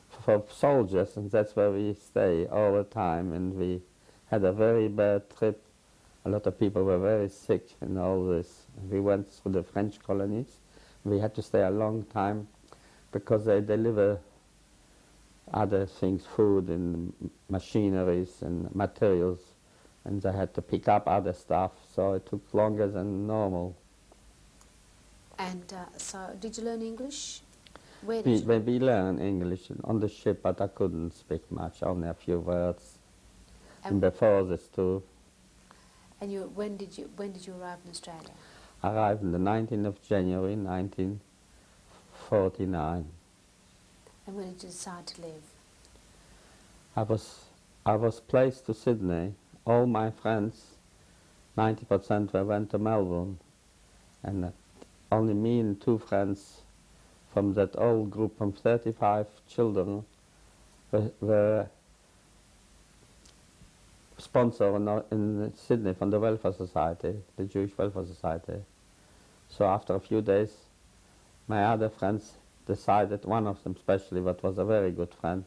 for soldiers, and that's where we stay all the time. And we had a very bad trip. A lot of people were very sick and all this. We went through the French colonies. We had to stay a long time because they deliver other things, food and machineries and materials, and they had to pick up other stuff, so it took longer than normal. And so, did you learn English? Where did We learned English on the ship, but I couldn't speak much, only a few words. And before this too. And when did you arrive in Australia? I arrived on the 19th of January 1949. And when did you decide to leave? I was placed to Sydney. All my friends, 90% went to Melbourne, and only me and 2 friends from that old group from 35 children were sponsored in Sydney from the Welfare Society, the Jewish Welfare Society. So after a few days, my other friends decided, one of them especially, but was a very good friend,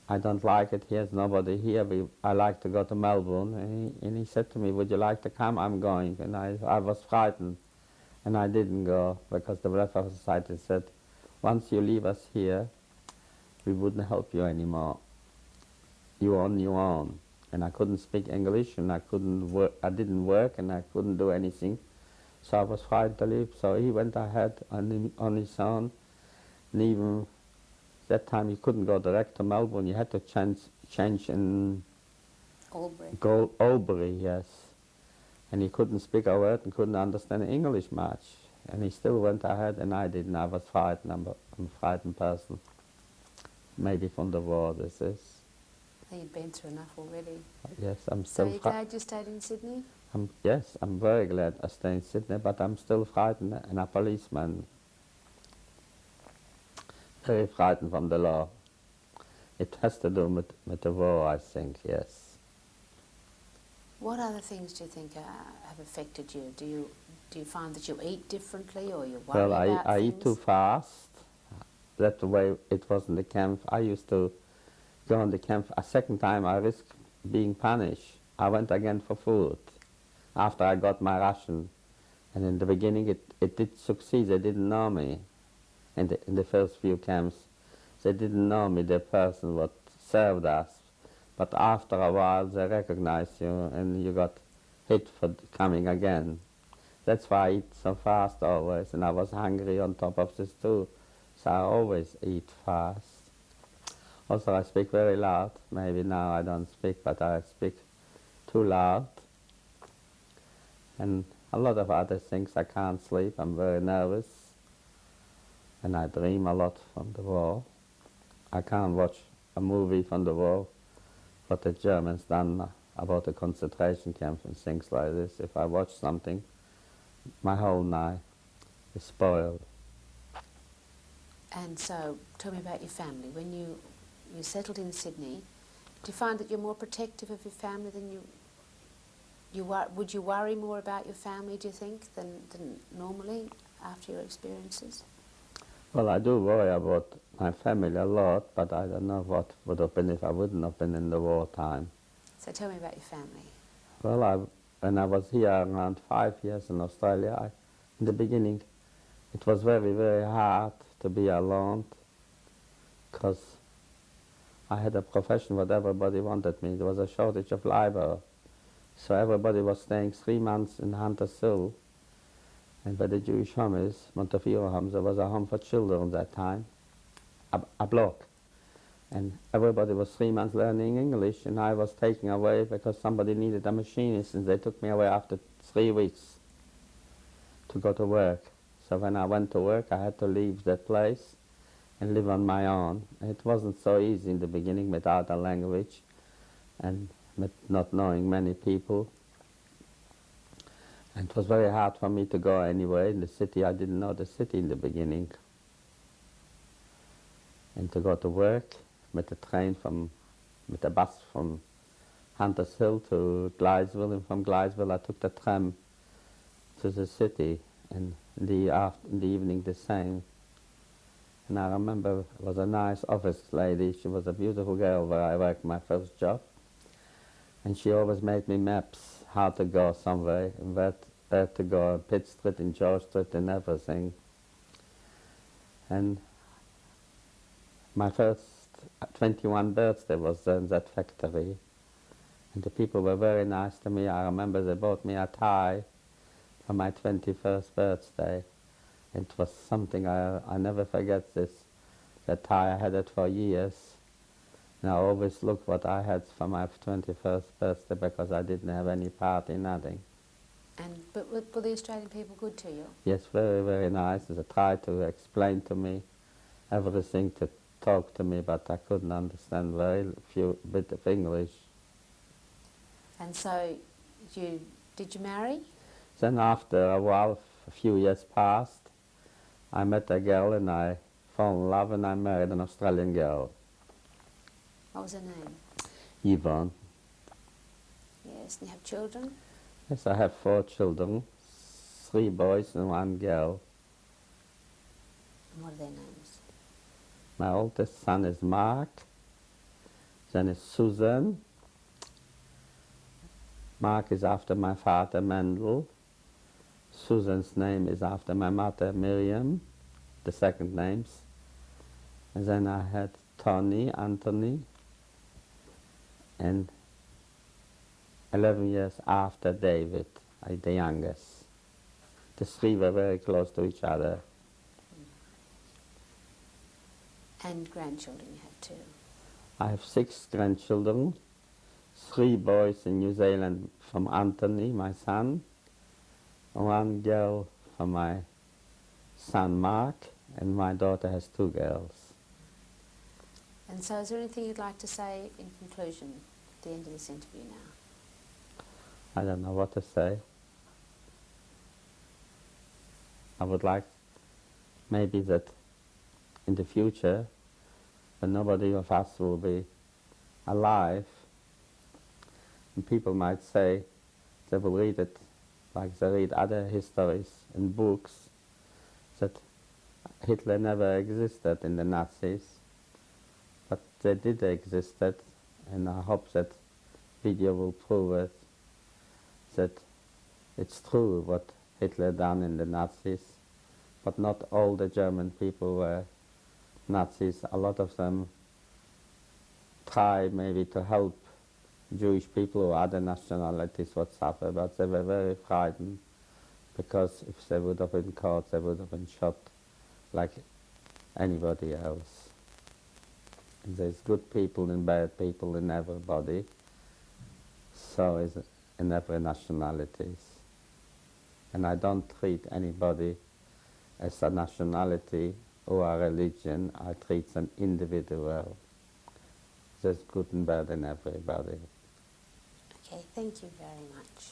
I don't like it, here's nobody here, I like to go to Melbourne. And he said to me, would you like to come? I'm going. And I was frightened, and I didn't go, because the Welfare Society said, once you leave us here, we wouldn't help you anymore. You're on your own. And I couldn't speak English, and I didn't work, and I couldn't do anything. So I was frightened to leave. So he went ahead on his own, and even that time you couldn't go direct to Melbourne. You had to change in Albury, yes. And he couldn't speak a word and couldn't understand English much. And he still went ahead, and I didn't. I was frightened. I'm a frightened person. Maybe from the war, this is. You've been through enough already. Yes, I'm So still. you're glad you stayed in Sydney? Yes, I'm very glad I stayed in Sydney, but I'm still frightened, and a policeman. Very frightened from the law. It has to do with the war, I think, yes. What other things do you think have affected you? Do you find that you eat differently, or you worry about things? I eat too fast. That's the way it was in the camp. I used to go in the camp. A second time I risked being punished. I went again for food after I got my ration. And in the beginning it did succeed. They didn't know me in the first few camps. They didn't know me, the person what served us. But after a while they recognized you, and you got hit for coming again. That's why I eat so fast always, and I was hungry on top of this too. So I always eat fast. Also I speak very loud. Maybe now I don't speak, but I speak too loud. And a lot of other things. I can't sleep, I'm very nervous. And I dream a lot from the war. I can't watch a movie from the war, what the Germans done about the concentration camps and things like this. If I watch something, my whole night is spoiled. And so, tell me about your family. When you settled in Sydney, do you find that you're more protective of your family than would you worry more about your family, do you think, than normally after your experiences? Well, I do worry about my family a lot, but I don't know what would have been if I wouldn't have been in the wartime. So tell me about your family. Well, when I was here around 5 years in Australia, in the beginning, it was very, very hard to be alone because I had a profession what everybody wanted me. There was a shortage of labour. So everybody was staying 3 months in Hunter's Hill. And where the Jewish home is, Montefiore home, there was a home for children at that time, a block. And everybody was 3 months learning English, and I was taken away because somebody needed a machinist, and they took me away after 3 weeks to go to work. So when I went to work, I had to leave that place and live on my own. It wasn't so easy in the beginning without a language and with not knowing many people. And it was very hard for me to go anywhere in the city. I didn't know the city in the beginning. And to go to work with the bus from Hunters Hill to Gleisville, and from Gleisville I took the tram to the city, and in the evening the same. And I remember it was a nice office lady. She was a beautiful girl where I worked my first job. And she always made me maps how to go somewhere, where to go, Pitt Street and George Street and everything. And my first 21 birthday was in that factory. And the people were very nice to me. I remember they bought me a tie for my 21st birthday. It was something I never forget this. That tie, I had it for years. And I always look what I had for my 21st birthday because I didn't have any party, nothing. But were the Australian people good to you? Yes, very, very nice. They tried to explain to me everything, to talk to me, but I couldn't understand very few bit of English. And so, did you marry? Then after a while, a few years passed, I met a girl and I fell in love and I married an Australian girl. What was her name? Yvonne. Yes, and you have children? Yes, I have 4 children, 3 boys and 1 girl. And what are their names? My oldest son is Mark, then is Susan. Mark is after my father, Mendel. Susan's name is after my mother, Miriam, the second names. And then I had Tony, Anthony, and 11 years after David, the youngest. The 3 were very close to each other. And grandchildren you have too? I have 6 grandchildren, 3 boys in New Zealand from Anthony, my son, 1 girl from my son Mark, and my daughter has 2 girls. And so is there anything you'd like to say in conclusion at the end of this interview now? I don't know what to say. I would like maybe that in the future, when nobody of us will be alive, and people might say they will read it like they read other histories and books, that Hitler never existed in the Nazis, but they did exist, and I hope that video will prove it, that it's true what Hitler done in the Nazis, but not all the German people were Nazis. A lot of them tried maybe to help Jewish people or other nationalities what suffer, but they were very frightened because if they would have been caught, they would have been shot like anybody else. And there's good people and bad people in everybody, so is in every nationalities. And I don't treat anybody as a nationality or a religion. I treat them individual. There's good and bad in everybody. Okay, thank you very much.